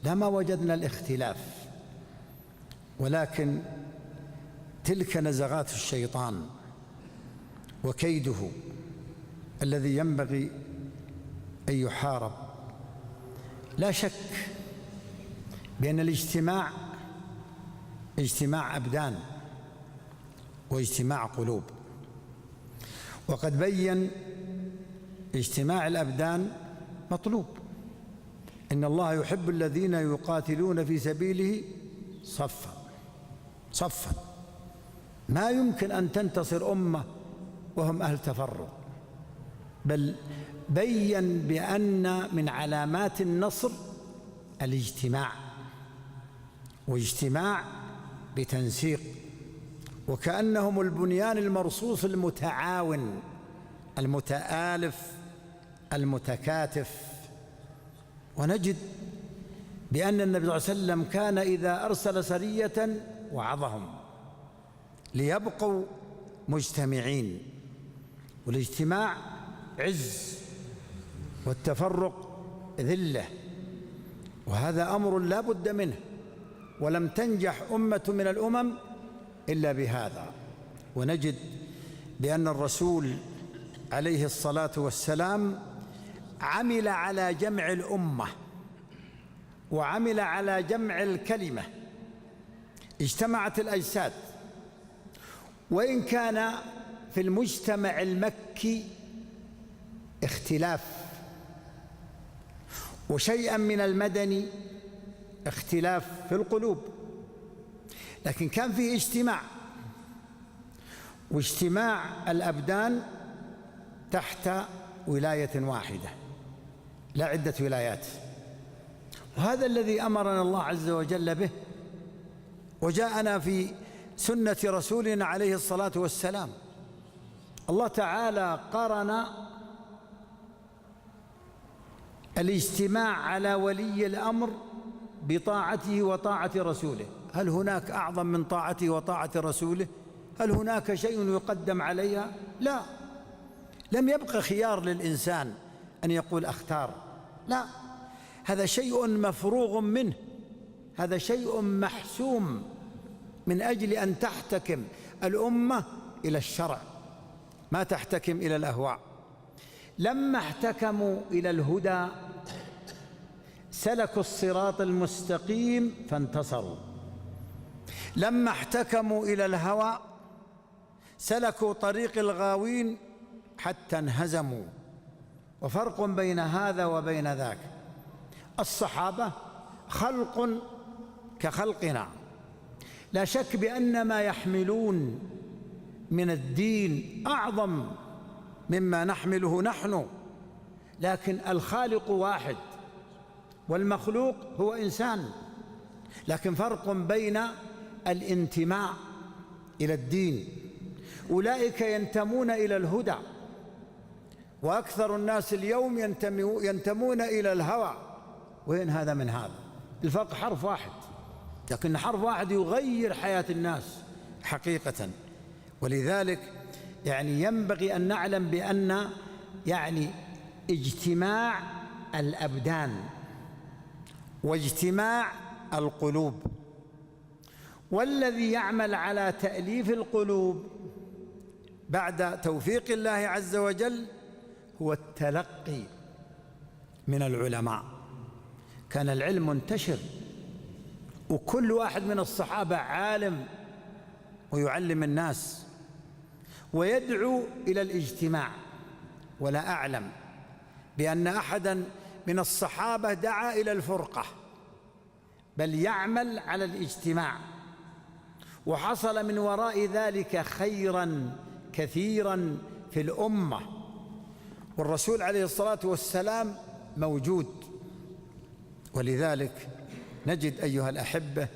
لما وجدنا الاختلاف، ولكن تلك نزغات الشيطان وكيده الذي ينبغي أن يحارب. لا شك بأن الاجتماع اجتماع أبدان واجتماع قلوب، وقد بين اجتماع الأبدان مطلوب. إن الله يحب الذين يقاتلون في سبيله صفا. ما يمكن أن تنتصر أمة وهم أهل تفرق، بل بين بأن من علامات النصر الاجتماع، واجتماع بتنسيق، وكأنهم البنيان المرصوص المتعاون المتآلف المتكاتف. ونجد بأن النبي صلى الله عليه وسلم كان إذا أرسل سرية وعظهم ليبقوا مجتمعين، والاجتماع عز والتفرق ذلة، وهذا أمر لا بد منه، ولم تنجح أمة من الأمم إلا بهذا. ونجد بأن الرسول عليه الصلاة والسلام عمل على جمع الأمة وعمل على جمع الكلمة، اجتمعت الأجساد، وإن كان في المجتمع المكي اختلاف، وشيئا من المدني اختلاف في القلوب، لكن كان فيه اجتماع، واجتماع الأبدان تحت ولاية واحدة لا عدة ولايات. وهذا الذي أمرنا الله عز وجل به، وجاءنا في سنة رسولنا عليه الصلاة والسلام. الله تعالى قرن الاجتماع على ولي الأمر بطاعته وطاعة رسوله. هل هناك أعظم من طاعته وطاعة رسوله؟ هل هناك شيء يقدم عليها؟ لا، لم يبق خيار للإنسان أن يقول أختار، لا، هذا شيء مفروغ منه، هذا شيء محسوم من أجل أن تحتكم الأمة إلى الشرع، ما تحتكم إلى الأهواء. لما احتكموا إلى الهدى سلكوا الصراط المستقيم فانتصروا، لما احتكموا إلى الهوى سلكوا طريق الغاوين حتى انهزموا. وفرق بين هذا وبين ذاك، الصحابة خلق كخلقنا، لا شك بأن ما يحملون من الدين أعظم مما نحمله نحن، لكن الخالق واحد والمخلوق هو إنسان. لكن فرق بين الانتماء إلى الدين، أولئك ينتمون إلى الهدى، وأكثر الناس اليوم ينتمون إلى الهوى. وين هذا من هذا؟ الفرق حرف واحد، لكن حرف واحد يغير حياة الناس حقيقة. ولذلك ينبغي أن نعلم بأن اجتماع الأبدان واجتماع القلوب، والذي يعمل على تأليف القلوب بعد توفيق الله عز وجل هو التلقي من العلماء. كان العلم منتشر، وكل واحد من الصحابة عالم ويعلم الناس ويدعو إلى الاجتماع. ولا أعلم بأن أحدا من الصحابة دعا إلى الفرقة، بل يعمل على الاجتماع، وحصل من وراء ذلك خيرا كثيرا في الأمة، والرسول عليه الصلاة والسلام موجود. ولذلك نجد أيها الأحبة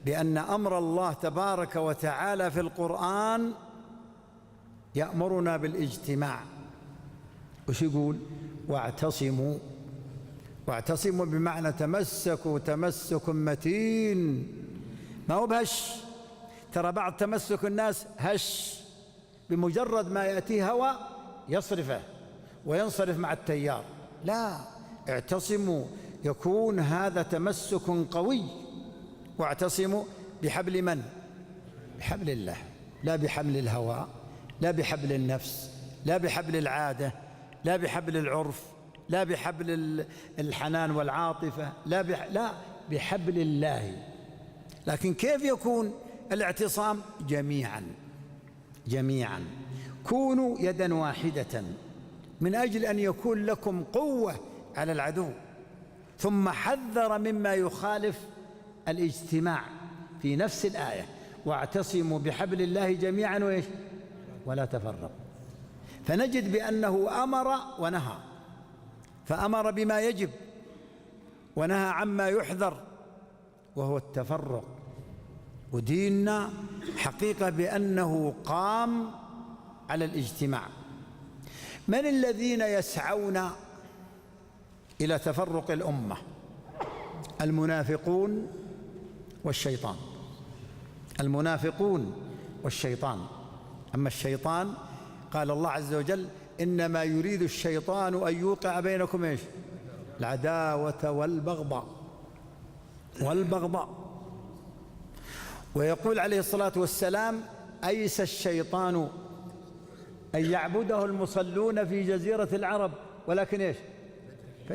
بأن أمر الله تبارك وتعالى في القرآن يأمرنا بالاجتماع. وش يقول؟ واعتصموا. واعتصموا بمعنى تمسكوا تمسك متين، ما هو بهش. ترى بعض تمسك الناس هش، بمجرد ما يأتيه هوى يصرفه وينصرف مع التيار. لا، اعتصموا يكون هذا تمسك قوي. واعتصموا بحبل من؟ بحبل الله، لا بحبل الهوى، لا بحبل النفس، لا بحبل العادة، لا بحبل العرف، لا بحبل الحنان والعاطفة، لا بحبل الله. لكن كيف يكون الاعتصام؟ جميعا كونوا يدا واحدة من أجل أن يكون لكم قوة على العدو. ثم حذر مما يخالف الاجتماع في نفس الآية: واعتصموا بحبل الله جميعا وإيش؟ ولا تفرقوا. فنجد بأنه أمر ونهى، فأمر بما يجب ونهى عما يحذر، وهو التفرق. وديننا حقيقة بأنه قام على الاجتماع. من الذين يسعون إلى تفرق الأمة؟ المنافقون والشيطان. المنافقون والشيطان. أما الشيطان قال الله عز وجل: إنما يريد الشيطان أن يوقع بينكم إيش؟ العداوة والبغضاء. ويقول عليه الصلاة والسلام: أيس الشيطان أن يعبده المصلون في جزيرة العرب، ولكن إيش؟ في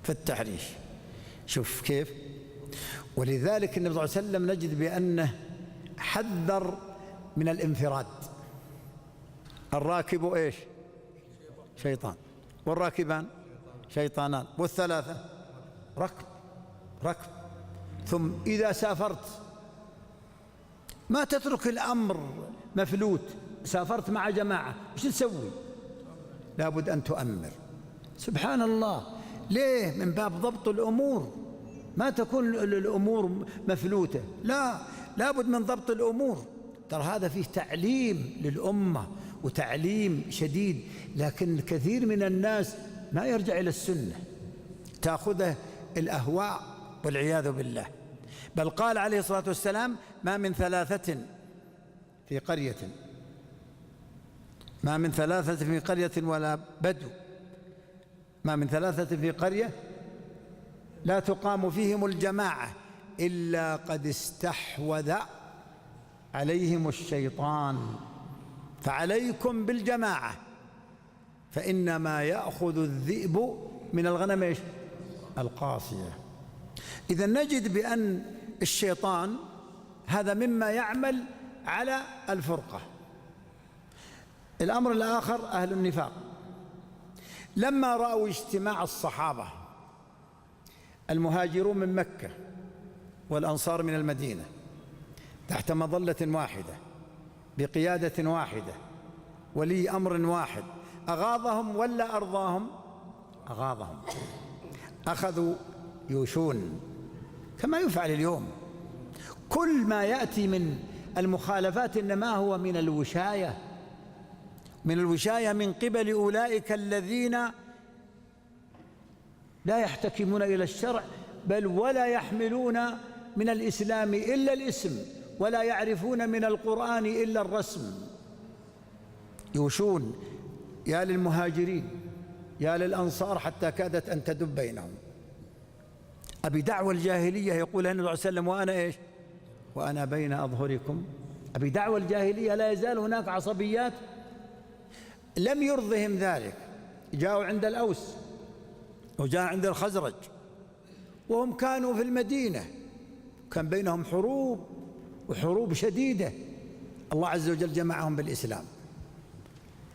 التحريش. شوف كيف. ولذلك النبي صلى الله عليه وسلم نجد بأنه حذر من الانفراد. الراكب إيش؟ شيطان، والراكبان شيطانان، والثلاثة ركب. ثم إذا سافرت ما تترك الأمر مفلوت. سافرت مع جماعة، وش تسوي؟ لابد أن تؤمر. سبحان الله، ليه؟ من باب ضبط الأمور، ما تكون الأمور مفلوتة، لا، لابد من ضبط الأمور. ترى هذا فيه تعليم للأمة وتعليم شديد، لكن الكثير من الناس ما يرجع إلى السنة، تأخذه الأهواء والعياذ بالله. بل قال عليه الصلاة والسلام: ما من ثلاثة في قرية ولا بدو، ما من ثلاثة في قرية لا تقام فيهم الجماعة إلا قد استحوذ عليهم الشيطان، فعليكم بالجماعة فإنما يأخذ الذئب من الغنم إيش؟ القاصية. إذا نجد بأن الشيطان هذا مما يعمل على الفرقة. الأمر الآخر أهل النفاق، لما رأوا اجتماع الصحابة المهاجرون من مكة والأنصار من المدينة تحت مظلة واحدة بقيادة واحدة ولي أمر واحد، أغاظهم ولا أرضاهم؟ أغاظهم. أخذوا يوشون كما يفعل اليوم. كل ما يأتي من المخالفات إنما هو من الوشاية من قبل أولئك الذين لا يحتكمون إلى الشرع، بل ولا يحملون من الإسلام إلا الاسم، ولا يعرفون من القرآن إلا الرسم. يوشون يا للمهاجرين يا للأنصار حتى كادت أن تدب بينهم. أبي دعوى الجاهلية يقول النبي صلى الله عليه وسلم: وأنا إيش؟ وأنا بين أظهركم. أبي دعوى الجاهلية لا يزال هناك عصبيات. لم يرضهم ذلك، جاءوا عند الأوس وجاء عند الخزرج، وهم كانوا في المدينة، كان بينهم حروب شديدة. الله عز وجل جمعهم بالإسلام،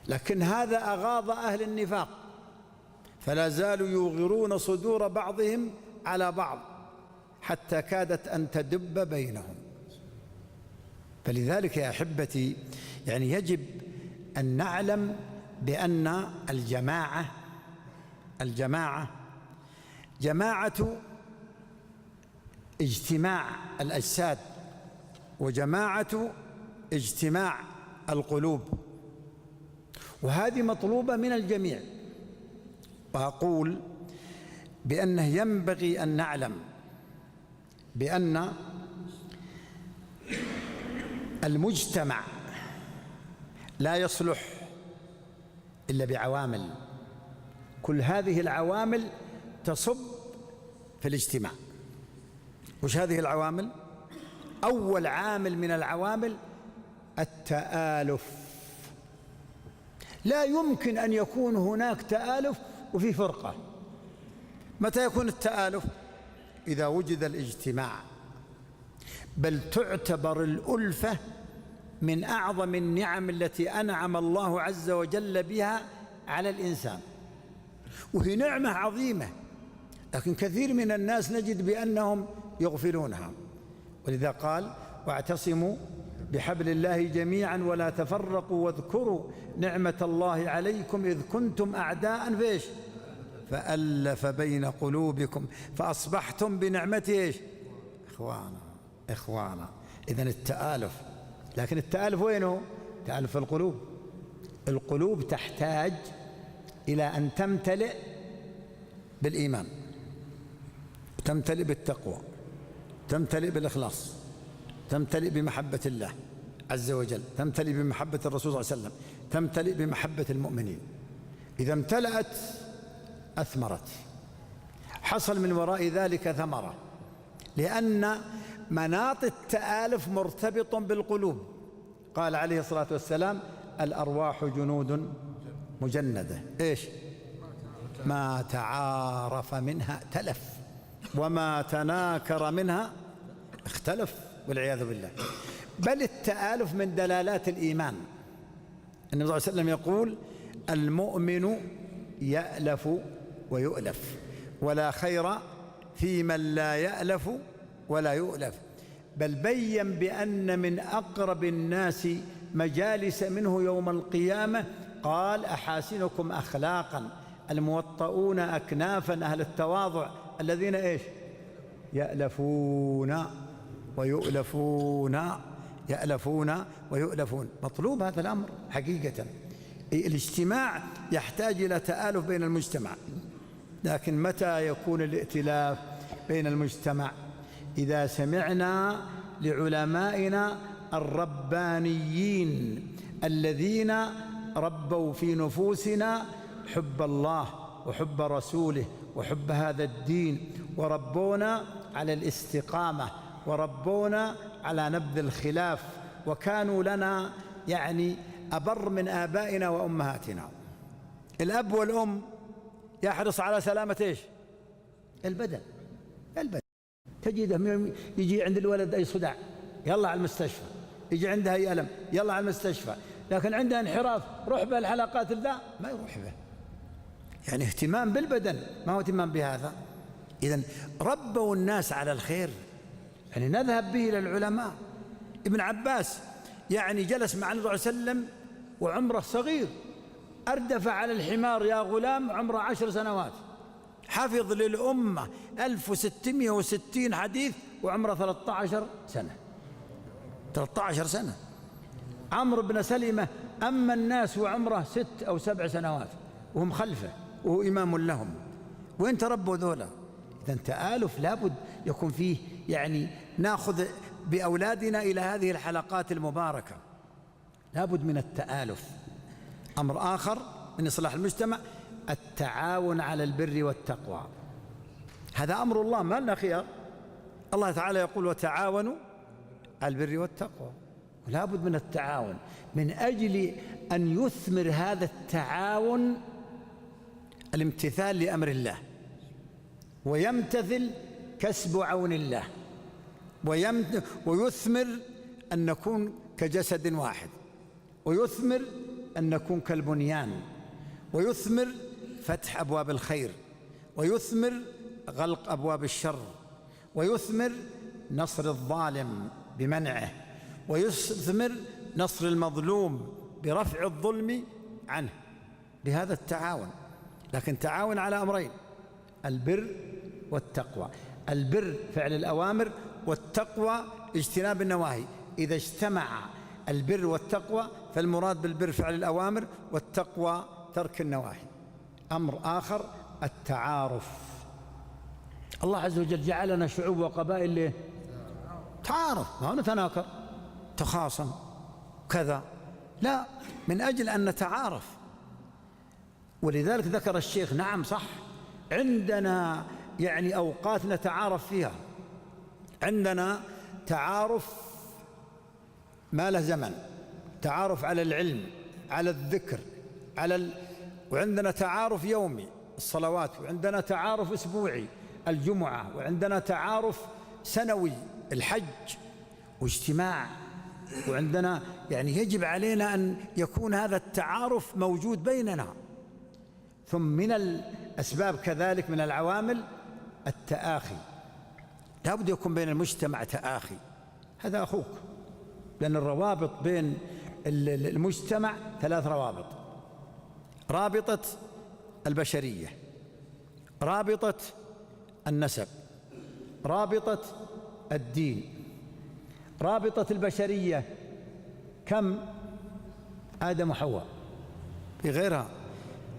لكن هذا أغاظ أهل النفاق، فلا زالوا يوغرون صدور بعضهم على بعض حتى كادت أن تدب بينهم. فلذلك يا أحبتي يعني يجب أن نعلم بأن جماعة اجتماع الأجساد، وجماعة اجتماع القلوب، وهذه مطلوبة من الجميع. وأقول بأنه ينبغي أن نعلم بأن المجتمع لا يصلح إلا بعوامل، كل هذه العوامل تصب في الاجتماع. وش هذه العوامل؟ أول عامل من العوامل التآلف. لا يمكن أن يكون هناك تآلف وفي فرقة. متى يكون التآلف؟ إذا وجد الاجتماع. بل تعتبر الألفة من أعظم النعم التي أنعم الله عز وجل بها على الإنسان، وهي نعمة عظيمة، لكن كثير من الناس نجد بأنهم يغفلونها. ولذا قال: واعتصموا بحبل الله جميعا ولا تفرقوا واذكروا نعمة الله عليكم إذ كنتم أعداء فإيش؟ فألف بين قلوبكم فأصبحتم بنعمته إيش؟ إخوانا. إذن التآلف، لكن التآلف وينه؟ تآلف القلوب. القلوب تحتاج إلى أن تمتلئ بالإيمان، تمتلئ بالتقوى، تمتلئ بالإخلاص، تمتلئ بمحبة الله عز وجل، تمتلئ بمحبة الرسول صلى الله عليه وسلم، تمتلئ بمحبة المؤمنين. إذا امتلأت أثمرت، حصل من وراء ذلك ثمرة، لأن مناط التآلف مرتبط بالقلوب. قال عليه الصلاة والسلام: الأرواح جنود مجندة، إيش؟ ما تعارف منها ائتلف وما تناكر منها اختلف، والعياذ بالله. بل التآلف من دلالات الإيمان. النبي صلى الله عليه وسلم يقول: المؤمن يألف ويؤلف، ولا خير في من لا يألف ولا يؤلف. بل بين بأن من أقرب الناس مجالس منه يوم القيامة قال: أحاسنكم أخلاقا الموطؤون أكنافا، أهل التواضع الذين إيش؟ يألفون ويؤلفون، يألفون ويؤلفون. مطلوب هذا الأمر حقيقة. الاجتماع يحتاج إلى تآلف بين المجتمع، لكن متى يكون الائتلاف بين المجتمع؟ إذا سمعنا لعلمائنا الربانيين الذين ربوا في نفوسنا حب الله وحب رسوله وحب هذا الدين، وربونا على الاستقامة، وربونا على نبذ الخلاف، وكانوا لنا يعني أبر من آبائنا وأمهاتنا. الأب والأم يحرص على سلامة إيش؟ البدن. تجده يجي عند الولد أي صداع يلا على المستشفى، يجي عندها أي ألم يلا على المستشفى، لكن عندها انحراف روح به الحلقات لا ما يروح به. يعني اهتمام بالبدن، ما هو اهتمام بهذا. إذن ربوا الناس على الخير، يعني نذهب به إلى العلماء. ابن عباس يعني جلس مع النبي صلى الله عليه وسلم وعمره صغير، أردف على الحمار يا غلام، عمره 10 سنوات، حفظ للأمة 1660 حديث وعمره 13 سنة. 13 سنة. عمرو بن سلمة أما الناس وعمره 6 أو 7 سنوات وهم خلفه وهو إمام لهم. وين تربوا ذولا؟ إذن تآلف لابد يكون فيه، يعني ناخذ بأولادنا إلى هذه الحلقات المباركة، لابد من التآلف. أمر آخر من إصلاح المجتمع التعاون على البر والتقوى. هذا أمر الله ما لنا خيار. الله تعالى يقول: وتعاونوا على البر والتقوى. لابد من التعاون من أجل أن يثمر هذا التعاون الامتثال لأمر الله، ويمتثل كسب عون الله، ويثمر أن نكون كجسد واحد، ويثمر أن نكون كالبنيان، ويثمر فتح أبواب الخير، ويثمر غلق أبواب الشر، ويثمر نصر الظالم بمنعه، ويثمر نصر المظلوم برفع الظلم عنه بهذا التعاون. لكن تعاون على أمرين: البر والتقوى. البر فعل الأوامر، والتقوى اجتناب النواهي. إذا اجتمع البر والتقوى فالمراد بالبر فعل الأوامر، والتقوى ترك النواهي. أمر آخر التعارف. الله عز وجل جعلنا شعوب وقبائل ليه؟ تعارف، ما نتناكر تخاصم كذا، لا، من أجل أن نتعارف. ولذلك ذكر الشيخ نعم صح، عندنا يعني أوقات نتعارف فيها، عندنا تعارف ما له زمن، تعارف على العلم، على الذكر، وعندنا تعارف يومي الصلوات، وعندنا تعارف أسبوعي الجمعة، وعندنا تعارف سنوي الحج واجتماع. وعندنا يعني يجب علينا أن يكون هذا التعارف موجود بيننا. ثم من الأسباب كذلك من العوامل التآخي. لا بد يكون بين المجتمع تآخي، هذا أخوك، لأن الروابط بين المجتمع 3 روابط: رابطة البشرية، رابطة النسب، رابطة الدين. رابطة البشرية كم؟ آدم وحواء، في غيرها: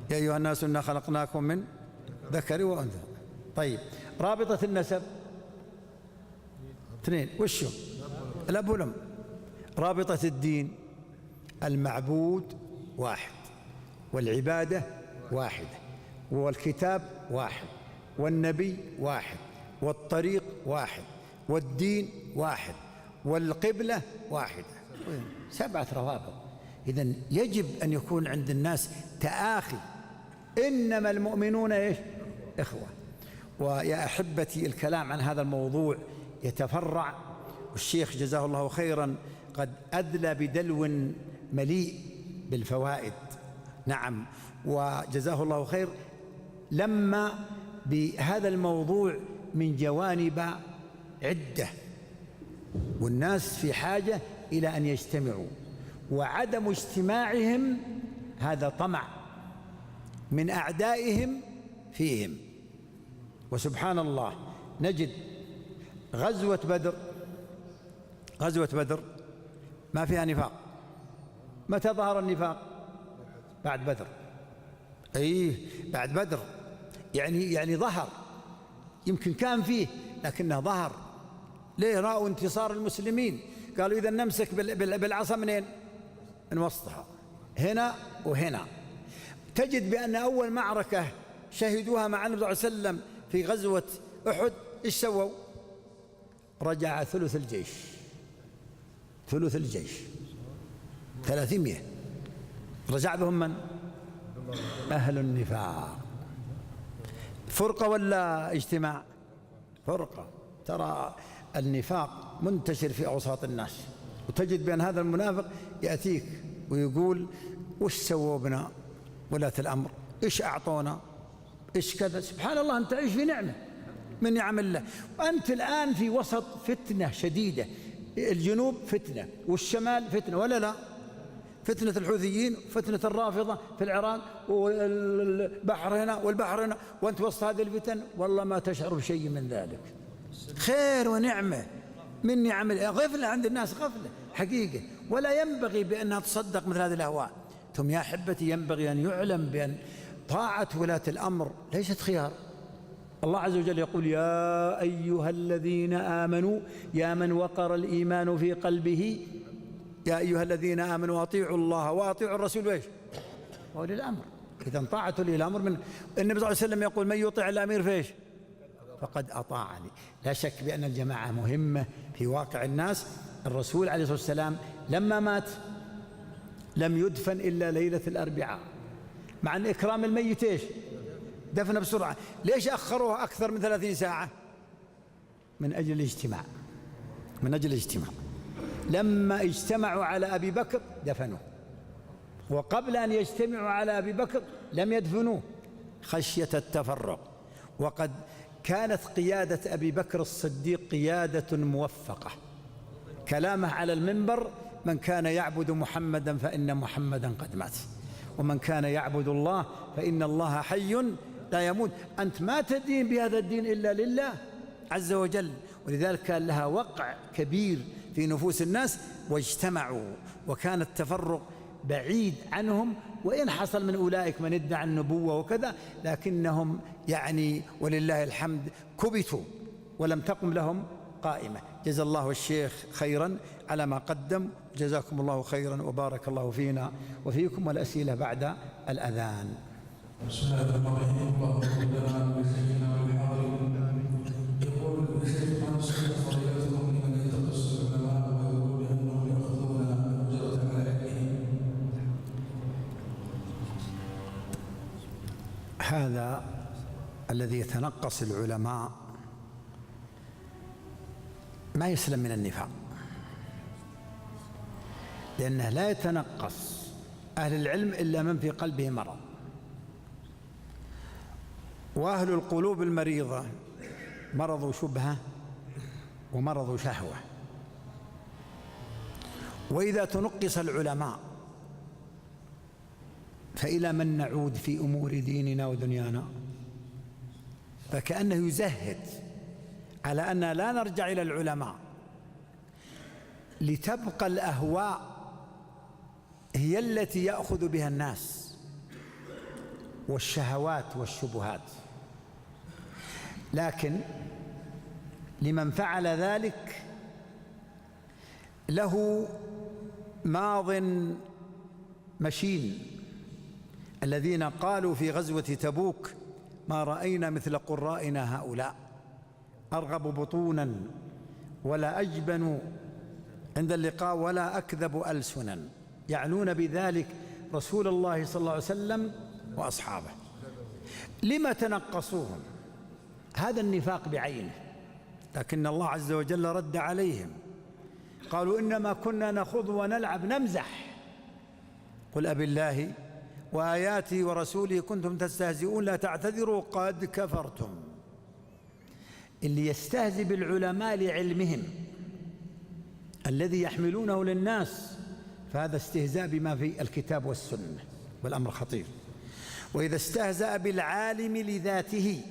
يا أيها الناس إنا خلقناكم من ذكر وأنثى. طيب رابطة النسب 2، وشو؟ الأب والأم. رابطة الدين: المعبود واحد، والعبادة واحدة، والكتاب واحد، والنبي واحد، والطريق واحد، والدين واحد، والقبلة واحدة. 7 روابط. إذن يجب أن يكون عند الناس تآخي. إنما المؤمنون إيش؟ إخوة. ويا أحبتي الكلام عن هذا الموضوع يتفرع، والشيخ جزاه الله خيرا قد أدلى بدلو مليء بالفوائد. نعم، وجزاه الله خير لما بهذا الموضوع من جوانب عدة، والناس في حاجة إلى أن يجتمعوا، وعدم اجتماعهم هذا طمع من أعدائهم فيهم. وسبحان الله نجد غزوة بدر ما فيها نفاق. متى ظهر النفاق؟ بعد بدر. بعد بدر، يعني ظهر، يمكن كان فيه لكنه ظهر. ليه؟ رأوا انتصار المسلمين، قالوا إذا نمسك بالعصا منين؟ من وسطها، هنا وهنا. تجد بأن أول معركة شهدوها مع النبي صلى الله عليه وسلم في غزوة أحد إيش سووا؟ رجع ثلث الجيش 300 رجع بهم من؟ أهل النفاق. فرقة ولا اجتماع؟ فرقة. ترى النفاق منتشر في أوساط الناس، وتجد بأن هذا المنافق يأتيك ويقول وش سووا بنا ولاة الأمر، إيش أعطونا، إيش كذا. سبحان الله، أنت تعيش في نعمة من نعم الله، وأنت الآن في وسط فتنة شديدة. الجنوب فتنة والشمال فتنة، ولا لا؟ فتنة الحوثيين، فتنة الرافضة في العراق، والبحر هنا والبحر هنا، وأنت وسط هذه الفتن والله ما تشعر بشيء من ذلك. خير ونعمة من نعم الله. غفلة عند الناس، غفلة حقيقة، ولا ينبغي بأنها تصدق مثل هذه الأهواء. ثم يا أحبتي ينبغي أن يعلم بأن طاعة ولاة الأمر ليست خيار. الله عز وجل يقول: يا أيها الذين آمنوا، يا من وقر الإيمان في قلبه، يا أيها الذين آمنوا أطيعوا الله وأطيعوا الرسول وإيش؟ وأولي الأمر. إذا طاعة أولي الأمر من النبي صلى الله عليه وسلم يقول: من يطيع الأمير فإيش؟ فقد أطاعني. لا شك بأن الجماعة مهمة في واقع الناس. الرسول عليه الصلاة والسلام لما مات لم يدفن إلا ليلة الأربعاء، مع أن إكرام الميت إيش؟ دفن بسرعة. ليش أخروها أكثر من 30 ساعة؟ من أجل الاجتماع، من أجل الاجتماع. لما اجتمعوا على أبي بكر دفنوه، وقبل أن يجتمعوا على أبي بكر لم يدفنوه خشية التفرق. وقد كانت قيادة أبي بكر الصديق قيادة موفقة. كلامه على المنبر من كان يعبد محمدا فإن محمدا قد مات، ومن كان يعبد الله فإن الله حي لا يموت. أنت ما تدين بهذا الدين إلا لله عز وجل، ولذلك كان لها وقع كبير في نفوس الناس واجتمعوا، وكان التفرق بعيد عنهم، وإن حصل من أولئك من ادعى النبوة وكذا، لكنهم يعني ولله الحمد كبتوا ولم تقم لهم قائمة. جزا الله الشيخ خيرا على ما قدم، جزاكم الله خيرا وبارك الله فينا وفيكم. والأسئلة بعد الأذان. بسم الله الرحمن الرحيم. اللهم صل لنا وسيدنا والحاضرين. يقول الشيخ عن سنة فضيلتكم لمن يتقص العلماء ويقول بأنهم يأخذون الأجرة على علمهم. هذا الذي يتنقص العلماء ما يسلم من النفاق، لأنه لا يتنقص أهل العلم إلا من في قلبه مرض، وأهل القلوب المريضة مرض شبهة ومرض شهوة. وإذا تنقص العلماء فإلى من نعود في أمور ديننا ودنيانا؟ فكأنه يزهد على أن لا نرجع إلى العلماء، لتبقى الأهواء هي التي يأخذ بها الناس والشهوات والشبهات. لكن لمن فعل ذلك له ماض مشين. الذين قالوا في غزوة تبوك: ما رأينا مثل قرائنا هؤلاء، أرغب بطونا ولا أجبن عند اللقاء ولا أكذب ألسنا، يعنون بذلك رسول الله صلى الله عليه وسلم وأصحابه. لما تنقصوهم؟ هذا النفاق بعينه. لكن الله عز وجل رد عليهم، قالوا: إنما كنا نخوض ونلعب نمزح، قل أبالله وآياته ورسوله كنتم تستهزئون لا تعتذروا قد كفرتم. اللي يستهزئ بالعلماء لعلمهم الذي يحملونه للناس فهذا استهزاء بما في الكتاب والسنة، والأمر خطير. وإذا استهزأ بالعالم لذاته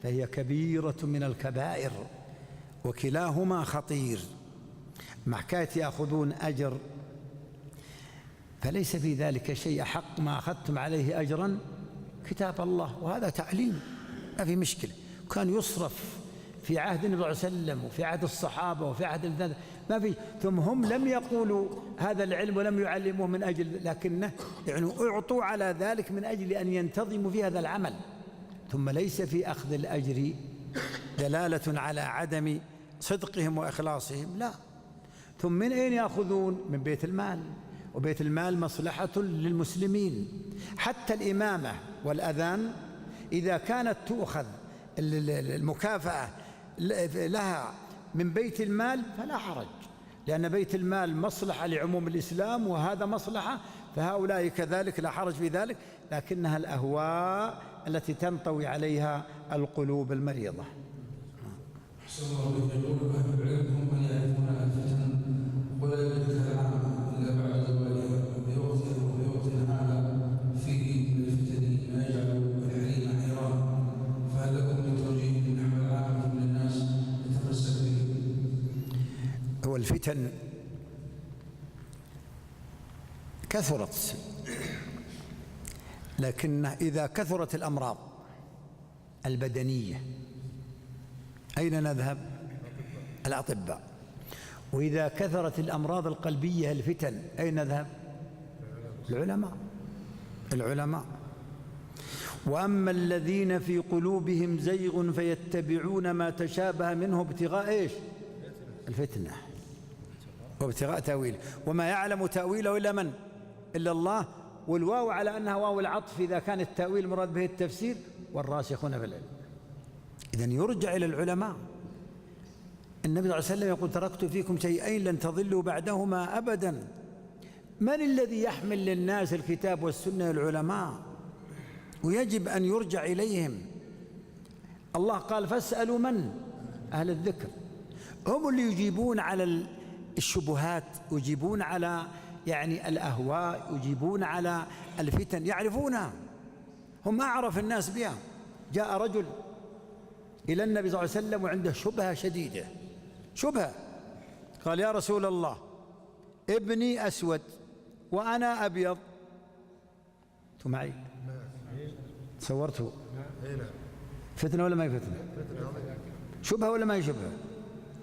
فهي كبيرة من الكبائر، وكلاهما خطير. مع حكاية يأخذون أجر، فليس في ذلك شيء. حق ما أخذتم عليه أجرا كتاب الله، وهذا تعليم ما في مشكلة. كان يصرف في عهد النبي صلى الله عليه وسلم وفي عهد الصحابة وفي عهد ما في. ثم هم لم يقولوا هذا العلم ولم يعلموه من أجل، لكنه يعني أعطوا على ذلك من أجل أن ينتظموا في هذا العمل. ثم ليس في أخذ الأجر دلالة على عدم صدقهم وإخلاصهم، لا. ثم من أين يأخذون؟ من بيت المال، وبيت المال مصلحة للمسلمين. حتى الإمامة والأذان إذا كانت تؤخذ المكافأة لها من بيت المال فلا حرج، لأن بيت المال مصلحة لعموم الإسلام وهذا مصلحة، فهؤلاء كذلك لا حرج في ذلك. لكنها الأهواء التي تنطوي عليها القلوب المريضة. أحسن الله إليك. يقول أهل العلم هم من يعرفون الفتن ولا يدركها العامة إلا بعد زوالها، وبوقت هذا فيه من الفتن ما يجعل الحليم حيران، فهل لكم من توجيه نحو العامة من الناس يتمسك به؟ هو الفتن كثرت، لكن إذا كثرت الأمراض البدنية أين نذهب؟ الأطباء. وإذا كثرت الأمراض القلبية الفتن أين نذهب؟ العلماء. وأما الذين في قلوبهم زيغ فيتبعون ما تشابه منه ابتغاء إيش؟ الفتنة وابتغاء تأويله، وما يعلم تأويله إلا من؟ إلا الله. والواو على أنها واو العطف إذا كان التأويل مراد به التفسير، والراسخون في العلم. إذن يرجع إلى العلماء. النبي صلى الله عليه وسلم يقول: تركت فيكم شيئين لن تضلوا بعدهما أبدا. من الذي يحمل للناس الكتاب والسنة؟ العلماء، ويجب أن يرجع إليهم. الله قال: فاسألوا من؟ أهل الذكر. هم اللي يجيبون على الشبهات، يجيبون على يعني الأهواء، يجيبون على الفتن، يعرفونها، هم أعرف الناس بها. جاء رجل إلى النبي صلى الله عليه وسلم وعنده شبهة شديدة، شبهة، قال يا رسول الله ابني أسود وأنا أبيض. أنتم معي؟ تصورتوا فتنة ولا ما هي فتنة؟ شبهة ولا ما هي شبهة؟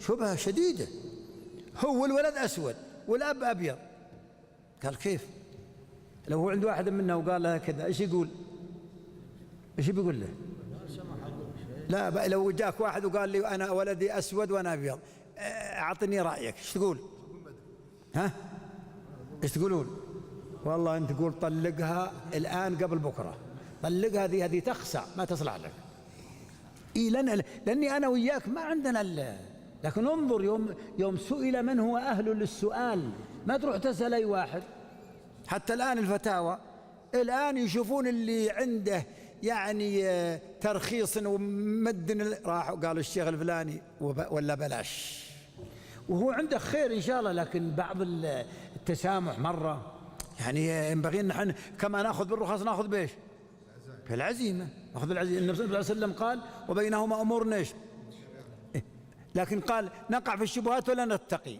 شبهة شديدة. هو الولد أسود والأب أبيض. قال كيف؟ لو هو عند واحد منا وقال له كذا إيش يقول؟ إيش بيقول له؟ لا، لو جاك واحد وقال لي أنا ولدي أسود وأنا أبيض، أعطني رأيك، إيش تقول؟ ها؟ إيش تقولون؟ والله أنت تقول طلقها الآن قبل بكرة، طلقها، هذه تخسع ما تصلح لك. إيه لأني أنا وياك ما عندنا لكن انظر يوم سئل من هو أهل للسؤال، ما تروح تسأل أي واحد. حتى الآن الفتاوى الآن يشوفون اللي عنده يعني ترخيص ومد، راحوا قالوا الشيخ الفلاني ولا بلاش، وهو عنده خير إن شاء الله، لكن بعض التسامح مرة يعني ينبغي أن نحن كما نأخذ بالرخص نأخذ بإيش؟ بالعزيمة، نأخذ بالعزيمة. النبي صلى الله عليه وسلم قال وبينهما أمور إيش؟ لكن قال نقع في الشبهات ولا نتقي؟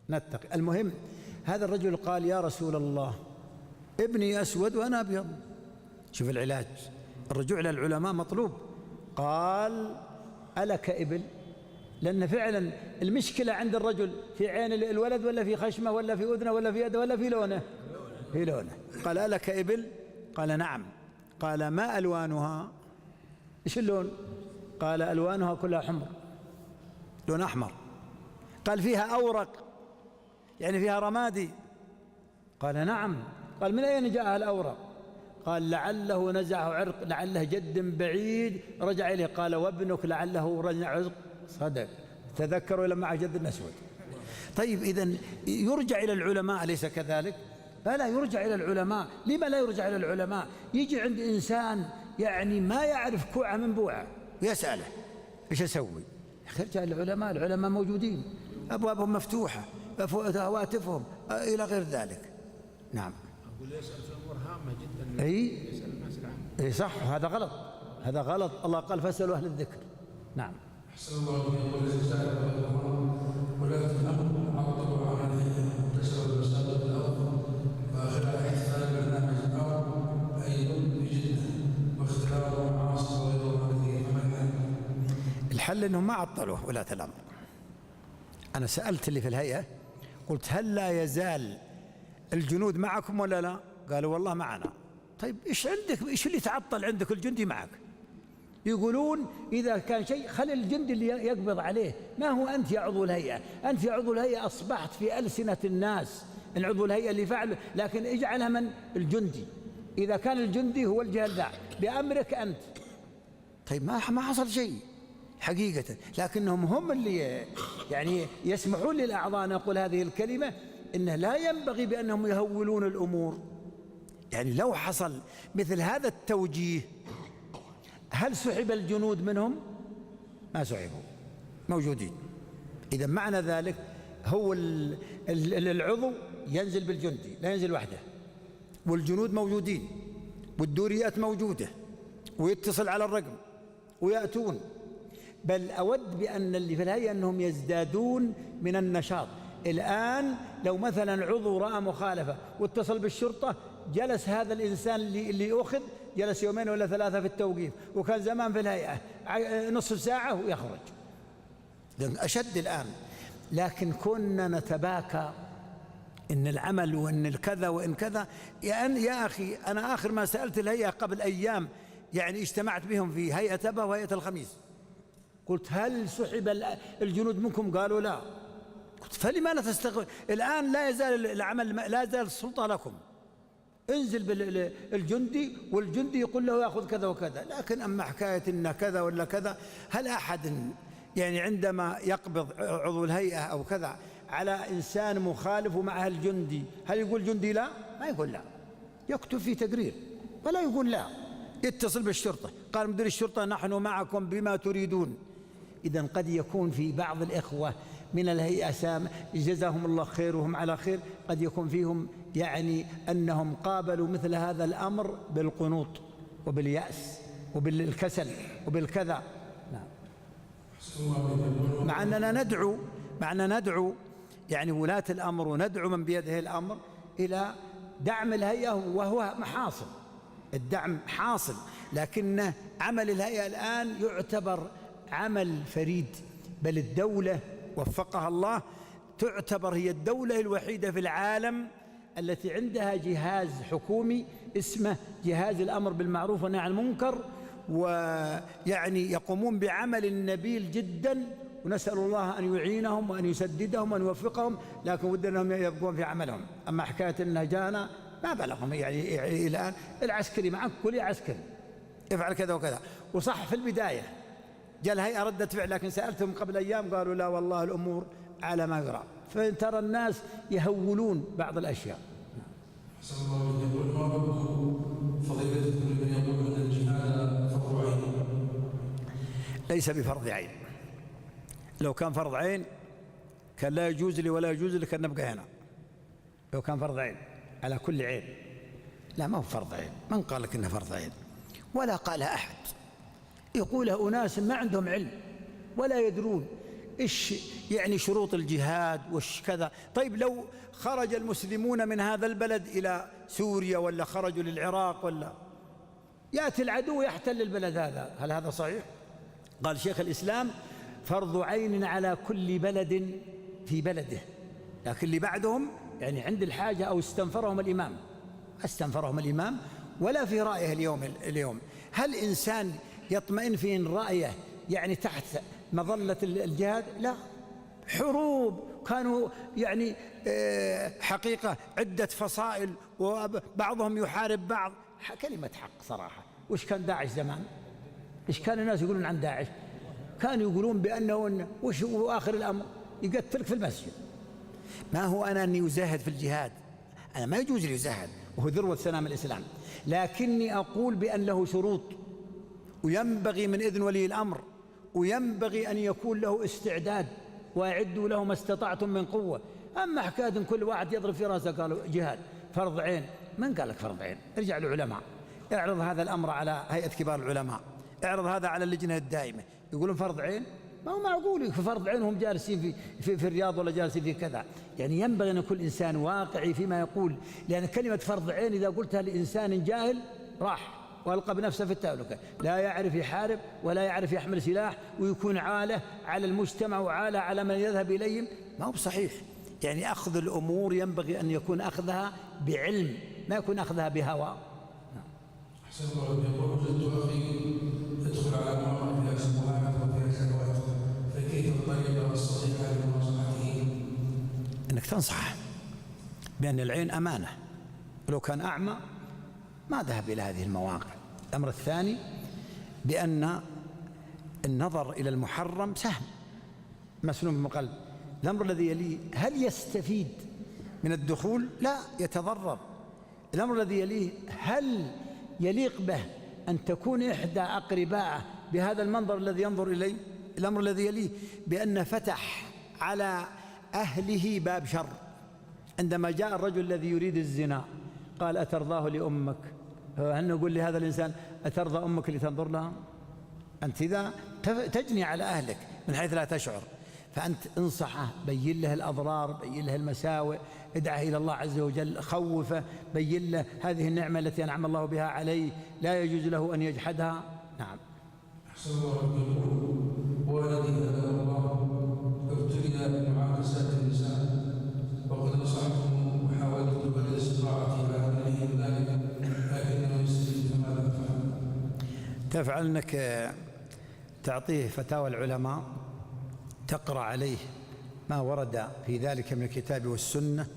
نتقي. المهم هذا الرجل قال يا رسول الله ابني أسود وأنا أبيض. شوف العلاج، الرجوع إلى العلماء مطلوب. قال ألك إبل؟ لأن فعلا المشكلة عند الرجل في عين الولد ولا في خشمه ولا في أذنه ولا في يده ولا في لونه؟ في لونه. قال ألك إبل؟ قال نعم. قال ما ألوانها؟ إيش اللون؟ قال ألوانها كلها حمر، لون أحمر. قال فيها أورق يعني فيها رمادي؟ قال نعم. قال من أين جاء الأورق؟ قال لعله نزعه عرق، لعله جد بعيد رجع إليه. قال وابنك لعله رجع عرق؟ صدق، تذكروا لما معه جد أسود. طيب إذن يرجع إلى العلماء أليس كذلك؟ فلا يرجع إلى العلماء. لما لا يرجع إلى العلماء؟ يجي عند إنسان يعني ما يعرف كوعة من بوعة ويسأله إيش أسوي؟ يرجع إلى العلماء، العلماء موجودين، أبوابهم مفتوحة، هواتفهم إلى غير ذلك. نعم. أقول يسأل في أمور هامة جدا. يسأل الناس العامة. أي صح، هذا غلط، هذا غلط. الله قال فاسألوا أهل الذكر. نعم. أحسن الله إليكم. ولاة الأمر عطلوا عملية انتشروا المساجد الأرض وآخرها احتفال برنامج الأرض أيضا بجدة واختلاط المعاصي وغيرها كثير. الحل أنهم ما عطلوا ولاة الأمر. أنا سألت اللي في الهيئة قلت هل لا يزال الجنود معكم ولا لا؟ قالوا والله معنا. طيب إيش عندك؟ إيش اللي تعطل عندك؟ الجندي معك. يقولون إذا كان شيء خلي الجندي اللي يقبض عليه. ما هو أنت يا عضو الهيئة؟ أنت يا عضو الهيئة أصبحت في ألسنة الناس العضو الهيئة اللي فعل، لكن اجعلها من الجندي. إذا كان الجندي هو الجهة ذا بأمرك أنت. طيب ما حصل شيء حقيقة، لكنهم هم اللي يعني يسمحون للأعضاء أن يقول هذه الكلمة، إنه لا ينبغي بأنهم يهولون الأمور. يعني لو حصل مثل هذا التوجيه، هل سحب الجنود منهم؟ ما سحبوا، موجودين. إذا معنى ذلك هو العضو ينزل بالجندي، لا ينزل وحده، والجنود موجودين والدوريات موجودة ويتصل على الرقم ويأتون. بل أود بأن اللي في الهيئة أنهم يزدادون من النشاط. الآن لو مثلا عضو رأى مخالفة واتصل بالشرطة، جلس هذا الإنسان اللي أخذ جلس 2 ولا 3 في التوقيف، وكان زمان في الهيئة نصف ساعة ويخرج. أشد الآن. لكن كنا نتباكى إن العمل وإن الكذا وإن كذا. يا أخي أنا آخر ما سألت الهيئة قبل أيام، يعني اجتمعت بهم في هيئة أبا وهيئة الخميس، قلت هل سحب الجنود منكم؟ قالوا لا. قلت فلما لا تستغل؟ الآن لا يزال العمل، لا يزال السلطة لكم. انزل بالجندي والجندي يقول له يأخذ كذا وكذا. لكن أما حكاية إن كذا ولا كذا، هل أحد يعني عندما يقبض عضو الهيئة أو كذا على إنسان مخالف ومعه الجندي، هل يقول جندي لا؟ ما يقول لا، يكتب في تقرير ولا يقول لا. يتصل بالشرطة، قال مدير الشرطة نحن معكم بما تريدون. إذن قد يكون في بعض الإخوة من الهيئة جزاهم الله خير وهم على خير، قد يكون فيهم يعني أنهم قابلوا مثل هذا الأمر بالقنوط وباليأس وبالكسل وبالكذا. نعم. مع أننا ندعو يعني ولاة الأمر وندعو من بيده الأمر إلى دعم الهيئة، وهو محاصل، الدعم حاصل، لكن عمل الهيئة الآن يعتبر عمل فريد، بل الدولة وفقها الله تعتبر هي الدولة الوحيدة في العالم التي عندها جهاز حكومي اسمه جهاز الأمر بالمعروف والنهي عن المنكر، ويعني يقومون بعمل نبيل جدا، ونسأل الله أن يعينهم وأن يسددهم وأن يوفقهم، لكن ودنا أنهم يبقون في عملهم. أما حكاية أنه جانا ما بلغهم يعني الآن العسكري معك كل عسكري افعل كذا وكذا. وصح في البداية جاء الهيئة ردة فعل، لكن سألتهم قبل أيام قالوا لا والله الأمور على ما يرى. فترى الناس يهولون بعض الأشياء. أحسن الله إليك. يقول ما رأيكم فضيلتكم لمن يقول أن الجهاد فرض عين؟ ليس بفرض عين. لو كان فرض عين كان لا يجوز لي ولا يجوز لك أن نبقى هنا. لو كان فرض عين على كل عين، لا ما هو فرض عين. من قال لك إنه فرض عين؟ ولا قالها أحد. يقولها أناس ما عندهم علم ولا يدرون إيش يعني شروط الجهاد وإيش كذا. طيب لو خرج المسلمون من هذا البلد إلى سوريا ولا خرجوا للعراق ولا يأتي العدو يحتل البلد هذا، هل هذا صحيح؟ قال شيخ الإسلام فرض عين على كل بلد في بلده، لكن اللي بعدهم يعني عند الحاجة أو استنفرهم الإمام ولا في رأيه اليوم. هل إنسان يطمئن في رأيه يعني تحت مظلة الجهاد؟ لا. حروب كانوا يعني حقيقة عدة فصائل وبعضهم يحارب بعض. كلمة حق صراحة. وش كان داعش زمان؟ إيش كان الناس يقولون عن داعش؟ كانوا يقولون بأنه وش آخر الأمر يقتلك في المسجد. ما هو أنا أني أزاهد في الجهاد، أنا ما يجوز لي أزاهد وهو ذروة سنام الإسلام، لكني أقول بأن له شروط، وينبغي من إذن ولي الأمر، وينبغي أن يكون له استعداد، وأعدوا له ما استطعتم من قوة. أما حكاية كل واحد يضرب في رأسه قالوا جهاد فرض عين، من قال لك فرض عين؟ ارجع للعلماء، اعرض هذا الأمر على هيئة كبار العلماء، اعرض هذا على اللجنة الدائمة، يقولون فرض عين؟ ما هو معقول في فرض عين هم جالسين في الرياض ولا جالسين في كذا. يعني ينبغي أن كل إنسان واقعي فيما يقول، لأن كلمة فرض عين إذا قلتها لإنسان جاهل راح وألقى بنفسه في التهلكة، لا يعرف يحارب ولا يعرف يحمل سلاح، ويكون عالة على المجتمع وعالة على من يذهب إليهم. ما هو صحيح. يعني أخذ الأمور ينبغي أن يكون أخذها بعلم، ما يكون أخذها بهوى. أحسن الله. يقول وجدت أخي يدخل على مواقع فيها سموات وفيها سنوات، فكيف الطريقة الصحيحة لمناصحته؟ أنك تنصح بأن العين أمانة، ولو كان أعمى ما ذهب إلى هذه المواقع. الأمر الثاني بأن النظر إلى المحرم سهم مسنون من قلب. الأمر الذي يليه هل يستفيد من الدخول؟ لا، يتضرر. الأمر الذي يليه هل يليق به أن تكون إحدى أقربائه بهذا المنظر الذي ينظر إليه؟ الأمر الذي يليه بأن فتح على أهله باب شر. عندما جاء الرجل الذي يريد الزنا قال أترضاه لأمك؟ هل نقول لهذا الإنسان أترضى أمك لتنظر لها؟ أنت إذا تجني على أهلك من حيث لا تشعر، فأنت انصحه، بين له الأضرار، بين له المساوئ، ادعه إلى الله عز وجل، خوفه، بين له هذه النعمة التي أنعم الله بها عليه، لا يجوز له أن يجحدها. نعم. أحسن الله. يقول والدي هداه الله ابتلي بمعاكسات النساء، وقد نصحته وحاولت بقدر استطاعتي على منعه من ذلك، لكنه يستجيب. فماذا أفعل؟ تفعل أنك تعطيه فتاوى العلماء، تقرأ عليه ما ورد في ذلك من الكتاب والسنة،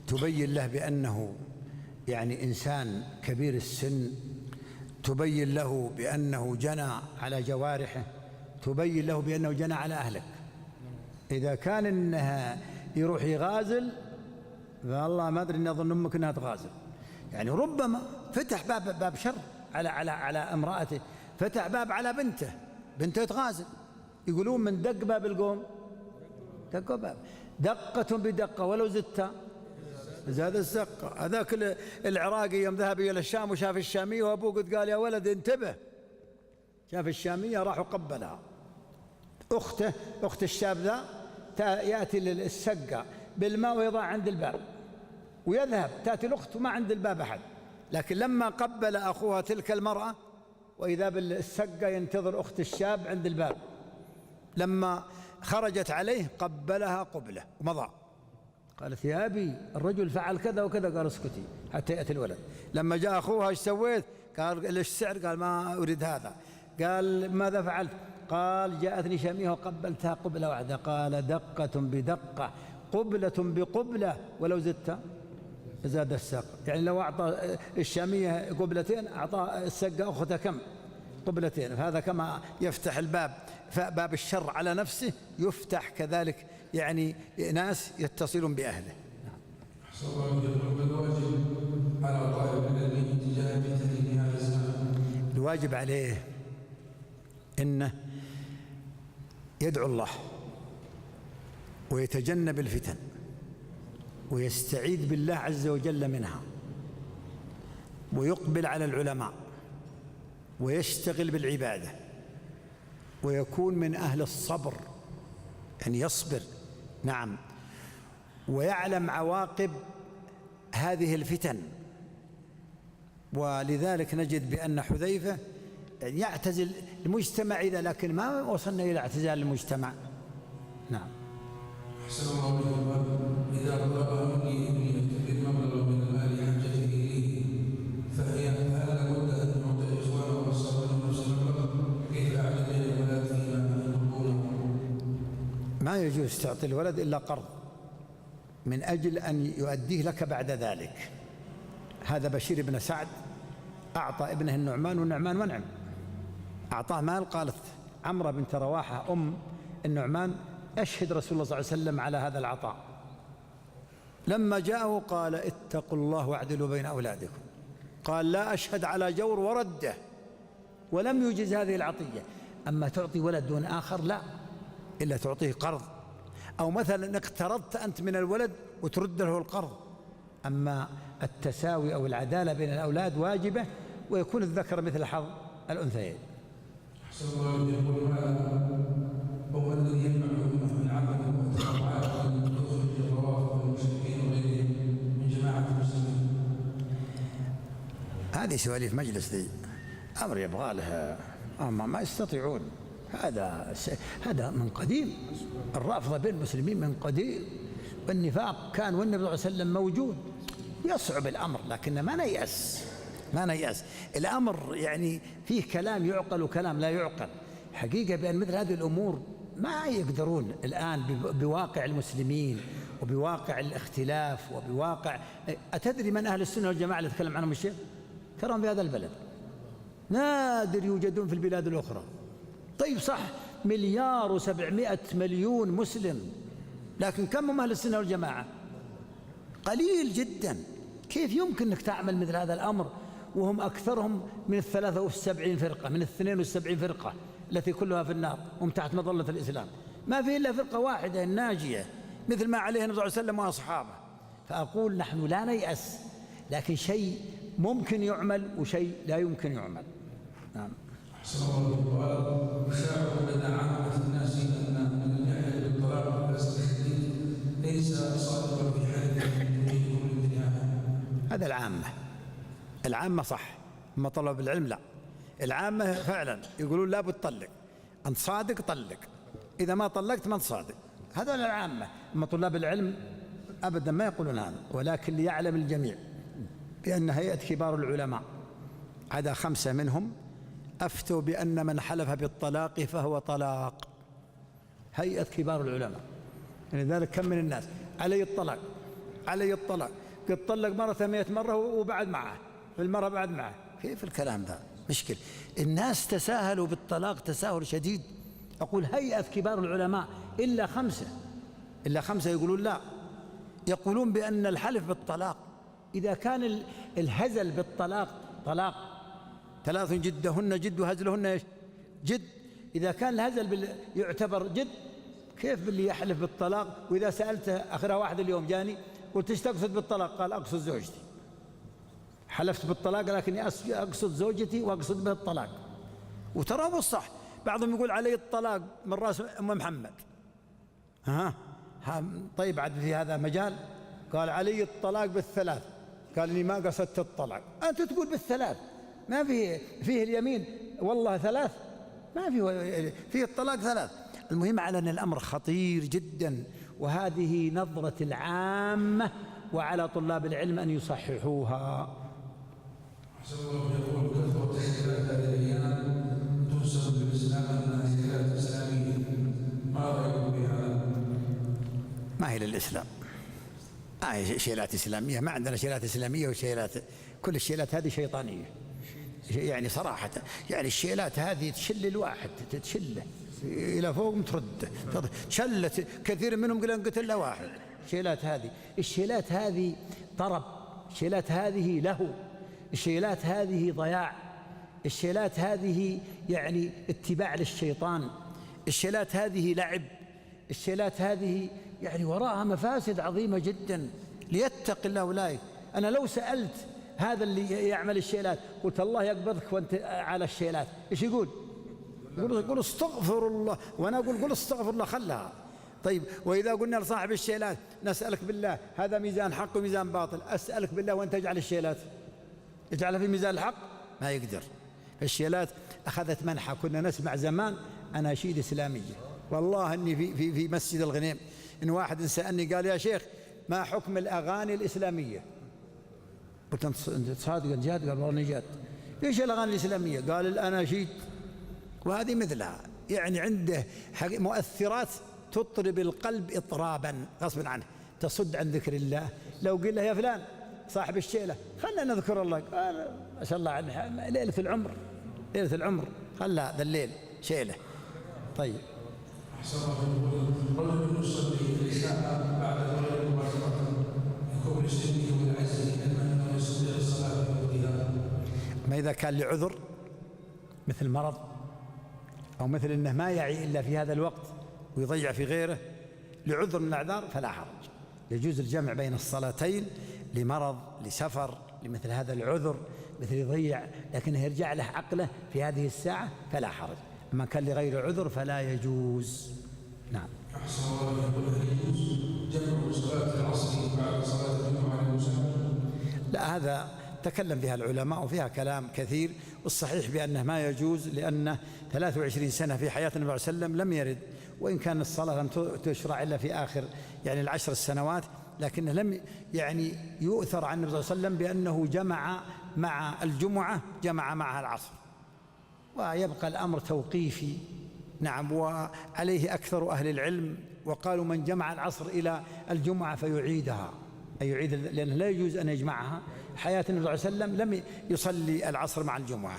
تبين له بأنه يعني إنسان كبير السن، تبين له بأنه جنى على جوارحه، تبين له بأنه جنى على أهلك. إذا كان إنها يروح يغازل فالله ما أدري، إني أظن أمك إنها تغازل. يعني ربما فتح باب شر على امرأته، فتح باب على بنته تغازل. يقولون من دق باب القوم دقة بدقة ولو زدت زاد الزقة. هذاك العراقي يوم ذهب إلى الشام وشاف الشامية وأبوه قد قال يا ولد انتبه، شاف الشامية راح وقبلها. أخت الشاب ذا يأتي للسقة بالماء ويضع عند الباب ويذهب، تأتي الأخت وما عند الباب أحد، لكن لما قبل أخوها تلك المرأة وإذا بالسقة ينتظر أخت الشاب عند الباب، لما خرجت عليه قبلها قبلة ومضى. قالت يا أبي الرجل فعل كذا وكذا، قال اسكتي حتى يأتي الولد. لما جاء أخوها ايش سويت؟ قال ايش السعر؟ قال ما أريد هذا. قال ماذا فعلت؟ قال جاءتني شامية وقبلتها قبلة واحدة. قال دقة بدقة قبلة بقبلة ولو زدت زاد الساق. يعني لو أعطى الشامية قبلتين أعطى السقة أختها كم؟ قبلتين. فهذا كما يفتح الباب، فباب الشر على نفسه يفتح كذلك، يعني ناس يتصلون بأهله. على طالب العلم تجاه فتن هذا الزمان، الواجب عليه إنه يدعو الله ويتجنب الفتن ويستعيذ بالله عز وجل منها، ويقبل على العلماء ويشتغل بالعبادة ويكون من أهل الصبر، يعني يصبر، نعم، ويعلم عواقب هذه الفتن. ولذلك نجد بأن حذيفة يعتزل المجتمع إذا، لكن ما وصلنا إلى اعتزال المجتمع. نعم. أحسن الله إليكم. إذا طلب مني ابني يكتفي مبلغ من المال حاجته إليه فهل لابد أن نعطي إخوانه والصالحين نفس المبلغ؟ كيف أعلم بين الولاد فيما يطلبونه؟ ما يجوز تعطي الولد إلا قرض من أجل أن يؤديه لك بعد ذلك. هذا بشير بن سعد أعطى ابنه النعمان والنعمان منعم، أعطاه مال. قالت عمرة بنت رواحة أم النعمان أشهد رسول الله صلى الله عليه وسلم على هذا العطاء. لما جاءه قال اتقوا الله واعدلوا بين أولادكم، قال لا أشهد على جور ورده، ولم يجز هذه العطية. أما تعطي ولد دون آخر لا، إلا تعطيه قرض، أو مثلا اقترضت أنت من الولد وترد له القرض. أما التساوي أو العدالة بين الأولاد واجبة، ويكون الذكر مثل حظ الأنثيين. أحسن الله يقول هذا هو الذي يمنع الأمة من عمل المؤتمرات أن تخرج الروافض والمشركين وغيرهم من جماعة المسلمين. هذه سواليف مجلس ذي أمر يبغى لها، أما ما يستطيعون. هذا من قديم، الرافضة بين المسلمين من قديم، والنفاق كان والنبي صلى الله عليه وسلم موجود. يصعب الأمر، لكن ما نيأس. الأمر يعني فيه كلام يعقل وكلام لا يعقل. حقيقة بأن مثل هذه الأمور ما يقدرون الآن بواقع المسلمين وبواقع الاختلاف وبواقع. أتدري من أهل السنة والجماعة اللي يتكلم عنهم الشيخ؟ تراهم في هذا البلد نادر يوجدون في البلاد الأخرى. طيب صح، 1,700,000,000 مسلم، لكن كم هم أهل السنة والجماعة؟ قليل جدا. كيف يمكن أنك تعمل مثل هذا الأمر وهم أكثرهم من 73 فرقة، من 72 فرقة التي كلها في النار، هم تحت مظلة الإسلام؟ ما في إلا فرقة واحدة الناجية، مثل ما عليه النبي صلى الله عليه وسلم وأصحابه. فأقول نحن لا نيأس، لكن شيء ممكن يعمل وشيء لا يمكن يعمل. نعم. أحسن الله. وشاع لدى عامة الناس أن النهي بالطلاق ليس صادقا في حالة هذا العامة صح، أما طلب العلم لا. العامة فعلا يقولون لا بتطلق، أنت صادق طلق، إذا ما طلقت ما أنت صادق، هذا العامة. أما طلاب العلم أبدا ما يقولون هذا. ولكن ليعلم الجميع بأن هيئة كبار العلماء عدا 5 منهم أفتوا بأن من حلف بالطلاق فهو طلاق. هيئة كبار العلماء. لذلك كم من الناس علي الطلاق قد طلق مرة 100 مرة وبعد معه، المرة بعد معه. كيف الكلام ذا؟ مشكل. الناس تساهلوا بالطلاق تساهل شديد. أقول هيئة كبار العلماء إلا 5 يقولون لا، يقولون بأن الحلف بالطلاق إذا كان الهزل بالطلاق طلاق 3 جدهن جد وهزلهن إيش؟ جد. إذا كان الهزل يعتبر جد كيف باللي يحلف بالطلاق؟ وإذا سألته آخرها واحد اليوم جاني قلت ايش تقصد بالطلاق؟ قال أقصد زوجتي. حلفت بالطلاق لكني أقصد زوجتي وأقصد به الطلاق. وترى هو الصح. بعضهم يقول علي الطلاق من رأس أم محمد. طيب عاد في هذا مجال. قال علي الطلاق بالثلاث، قال إني ما قصدت الطلاق. أنت تقول بالثلاث، ما فيه اليمين والله ثلاث، ما فيه الطلاق ثلاث. المهم على أن الأمر خطير جدا، وهذه نظرة العامة، وعلى طلاب العلم أن يصححوها. أحسن الله يقول كثرة الزكاة هذه الأيام تنسب بالإسلام أنها زكاة إسلامية، ما رأيكم بها؟ ما هي للإسلام، ما هي شيلات إسلامية، ما عندنا شيلات إسلامية وشيلات، كل الشيلات هذه شيطانية يعني صراحة. يعني الشيلات هذه تشل الواحد، تشله إلى فوق مترد، شلت كثير منهم قتل له واحد. الشيلات هذه طرب، الشيلات هذه لهو، الشيلات هذه ضياع، الشيلات هذه يعني اتباع للشيطان، الشيلات هذه لعب، الشيلات هذه يعني وراءها مفاسد عظيمة جدا. ليتق الله أولئك. أنا لو سألت هذا اللي يعمل الشيلات قلت الله يقبضك وأنت على الشيلات، إيش يقول؟ يقول استغفر الله، وأنا أقول قل استغفر الله خلها. طيب وإذا قلنا لصاحب الشيلات نسألك بالله هذا ميزان حق وميزان باطل، أسألك بالله وأنت اجعل الشيلات، اجعلها في ميزان الحق، ما يقدر. الشيلات أخذت منحى. كنا نسمع زمان أناشيد إسلامية، والله أني في مسجد الغنيم إن واحد سألني قال يا شيخ ما حكم الأغاني الإسلامية؟ قلت أنت صادق جاد؟ قال والله جاد. ليش الأغاني الإسلامية؟ قال الأناشيد، وهذه مثلها يعني عنده مؤثرات تطرب القلب إطرابا غصبا عنه، تصد عن ذكر الله. لو قل له يا فلان صاحب الشيلة خلنا نذكر الله، قال ما شاء الله عنه ليلة العمر خلى ذا الليل شيلة. طيب أحسن الله رجل يصلي العشاء بعد الغروب مباشرة يكون سنه والعزم أنه يستطيع الصلاة في وقتها. ما إذا كان لعذر مثل مرض أو مثل أنه ما يعي إلا في هذا الوقت ويضيع في غيره، لعذر من الأعذار فلا حرج، يجوز الجمع بين الصلاتين لمرض لسفر لمثل هذا العذر، مثل يضيع لكنه يرجع له عقله في هذه الساعة فلا حرج. أما كان لغير عذر فلا يجوز. نعم. أحسن الله يقول يجوز جمع صلاة العصر بعد صلاة الجمعة للمسافر؟ لا، هذا تكلم فيها العلماء وفيها كلام كثير، والصحيح بأنه ما يجوز، لأنه 23 سنة في حياة النبي صلى الله عليه وسلم لم يرد، وإن كان الصلاة لم تشرع إلا في آخر يعني العشر السنوات، لكنه لم يعني يؤثر عن النبي صلى الله عليه وسلم بأنه جمع مع الجمعة جمع معها العصر، ويبقى الأمر توقيفي. نعم، وعليه أكثر أهل العلم، وقالوا من جمع العصر إلى الجمعة فيعيدها، أي يعيد، لأنه لا يجوز أن يجمعها. حياة النبي صلى الله عليه وسلم لم يصلي العصر مع الجمعة،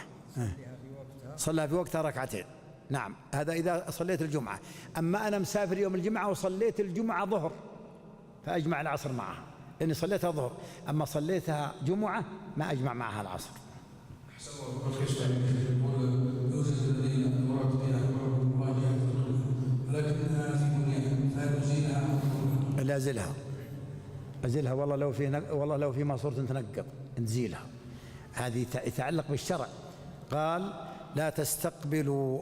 صلى في وقتها ركعتين. نعم، هذا إذا صليت الجمعة. أما أنا مسافر يوم الجمعة وصليت الجمعة ظهر فأجمع العصر معها، لأني صليتها ظهر، أما صليتها جمعة ما أجمع معها العصر. أحسن الله يوجد الذين مراد بها مواجهة ولكنها في بنيان فنزيلها لا أزلها والله لو في ماسورة تنقض نزيلها. هذه يتعلق بالشرع. قال لا تستقبلوا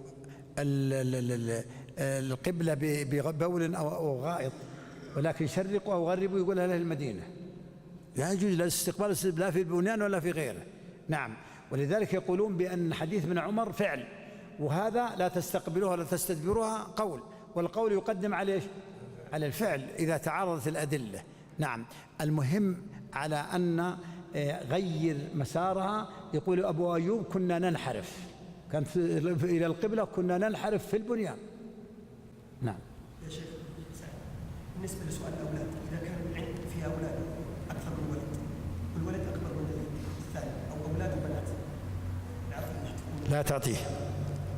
القبلة ببول أو غائط، ولكن شرقوا أو غربوا، يقولها أهل المدينة. لا يجوز لا استقبال لا في البنيان ولا في غيره. نعم، ولذلك يقولون بأن حديث ابن عمر فعل، وهذا لا تستقبلوها ولا تستدبروها قول، والقول يقدم على الفعل إذا تعارضت الأدلة. نعم، المهم على أن غير مسارها. يقول أبو أيوب كنا ننحرف، كان إلى القبلة كنا ننحرف في البنيان. نعم. يا شيخ بالنسبة لسؤال الأولاد، إذا كان في أولاد أكثر من ولد والولد أكبر من الثاني أو أولاد وبنات لا تعطيه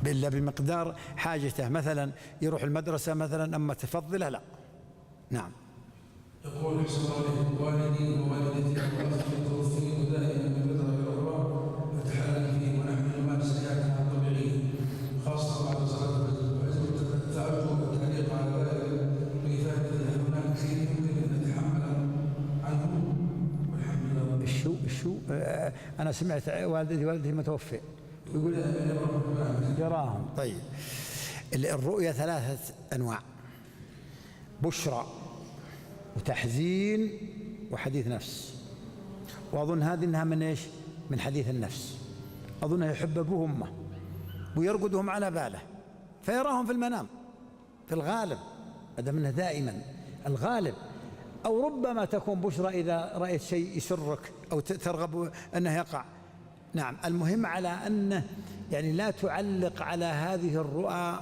إلا بمقدار حاجته، مثلا يروح المدرسة مثلا، أما تفضله لا. نعم. يقول أحسن الله والدي ووالدتي توفيق دائما من فترة إلى أخرى نتحلل فيه ونحن نمارس حياتنا الطبيعية خاصة بعد صلاة الفجر، فأرجو التعليق على ذلك أنا سمعت والدتي متوفي يقول يراهم. طيب الرؤيا 3 أنواع: بشرى وتحزين وحديث نفس. وأظن هذه إنها من إيش؟ من حديث النفس. أظنه يحب أبوه وأمه ويرقدهم على باله فيراهم في المنام في الغالب، هذا منه دائما الغالب. أو ربما تكون بشرى إذا رأيت شيء يسرك أو ترغب أنه يقع. نعم، المهم على أنه يعني لا تعلق على هذه الرؤى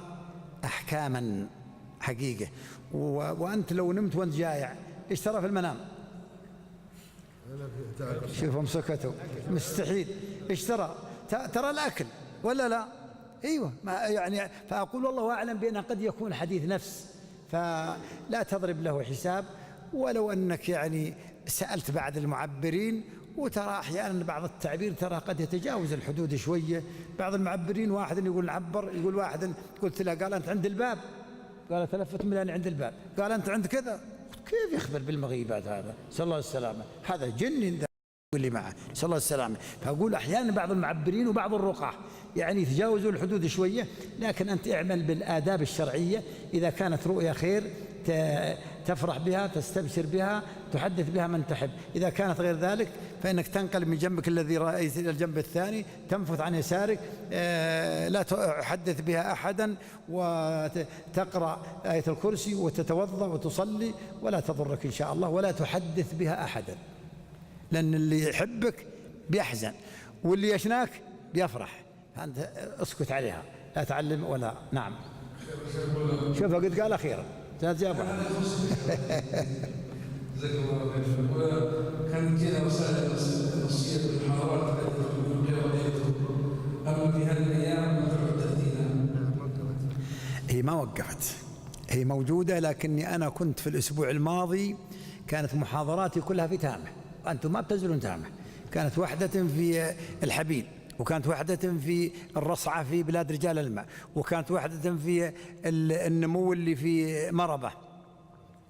أحكاما حقيقة. وأنت لو نمت وأنت جائع إيش ترى في المنام؟ شوفهم سكتوا، مستحيل. إيش ترى؟ ترى الأكل ولا لا؟ أيوة، ما يعني فأقول والله أعلم بأنه قد يكون حديث نفس، فلا تضرب له حساب. ولو أنك يعني سألت بعض المعبرين، وترى أحيانا بعض التعبير ترى قد يتجاوز الحدود شوية. بعض المعبرين واحد يقول نعبر، يقول واحد قلت له قال أنت عند الباب، قال تلفت من أنا عند الباب، قال أنت عند كذا. كيف يخبر بالمغيبات هذا؟ نسأل الله السلامة. هذا جن اللي معه، نسأل الله السلامة. فأقول أحيانا بعض المعبرين وبعض الرقاة يعني يتجاوزوا الحدود شوية، لكن أنت اعمل بالآداب الشرعية. إذا كانت رؤيا خير تفرح بها، تستبشر بها، تحدث بها من تحب. إذا كانت غير ذلك فإنك تنقلب من جنبك الذي رأيت إلى الجنب الثاني، تنفث عن يسارك، لا تحدث بها أحدا، وتقرأ آية الكرسي وتتوضأ وتصلي ولا تضرك إن شاء الله، ولا تحدث بها أحدا، لأن اللي يحبك بيحزن واللي يشناك بيفرح. فأنت اسكت عليها، لا تعلم ولا. نعم، شوفها قد قال أخيرا جابها. جزاك الله خير. وكان جينا رسائل نصية بالمحاضرات التي تكون فيها وليته، أما في هذه الأيام هي ما وقفت، هي موجودة، لكني أنا كنت في الأسبوع الماضي كانت محاضراتي كلها في تامة، وأنتم ما بتنزلون تامة. كانت واحدة في الحبيل، وكانت واحدة في الرصعة في بلاد رجال الماء، وكانت واحدة في النمو اللي في مربة.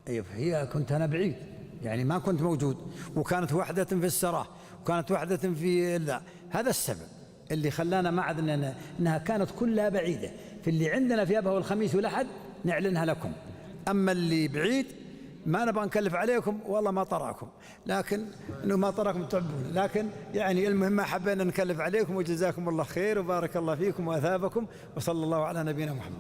أيوة، هي كنت أنا بعيد يعني ما كنت موجود. وكانت واحدة في السراء، وكانت واحدة في لا. هذا السبب اللي خلانا ما عدنا، أنها كانت كلها بعيدة. في اللي عندنا في أبها والخميس والأحد نعلنها لكم، أما اللي بعيد ما نبغى نكلف عليكم، والله ما طراكم، لكن انه ما طراكم تعبون، لكن يعني المهم ما حبينا نكلف عليكم. وجزاكم الله خير وبارك الله فيكم واثابكم، وصلى الله على نبينا محمد.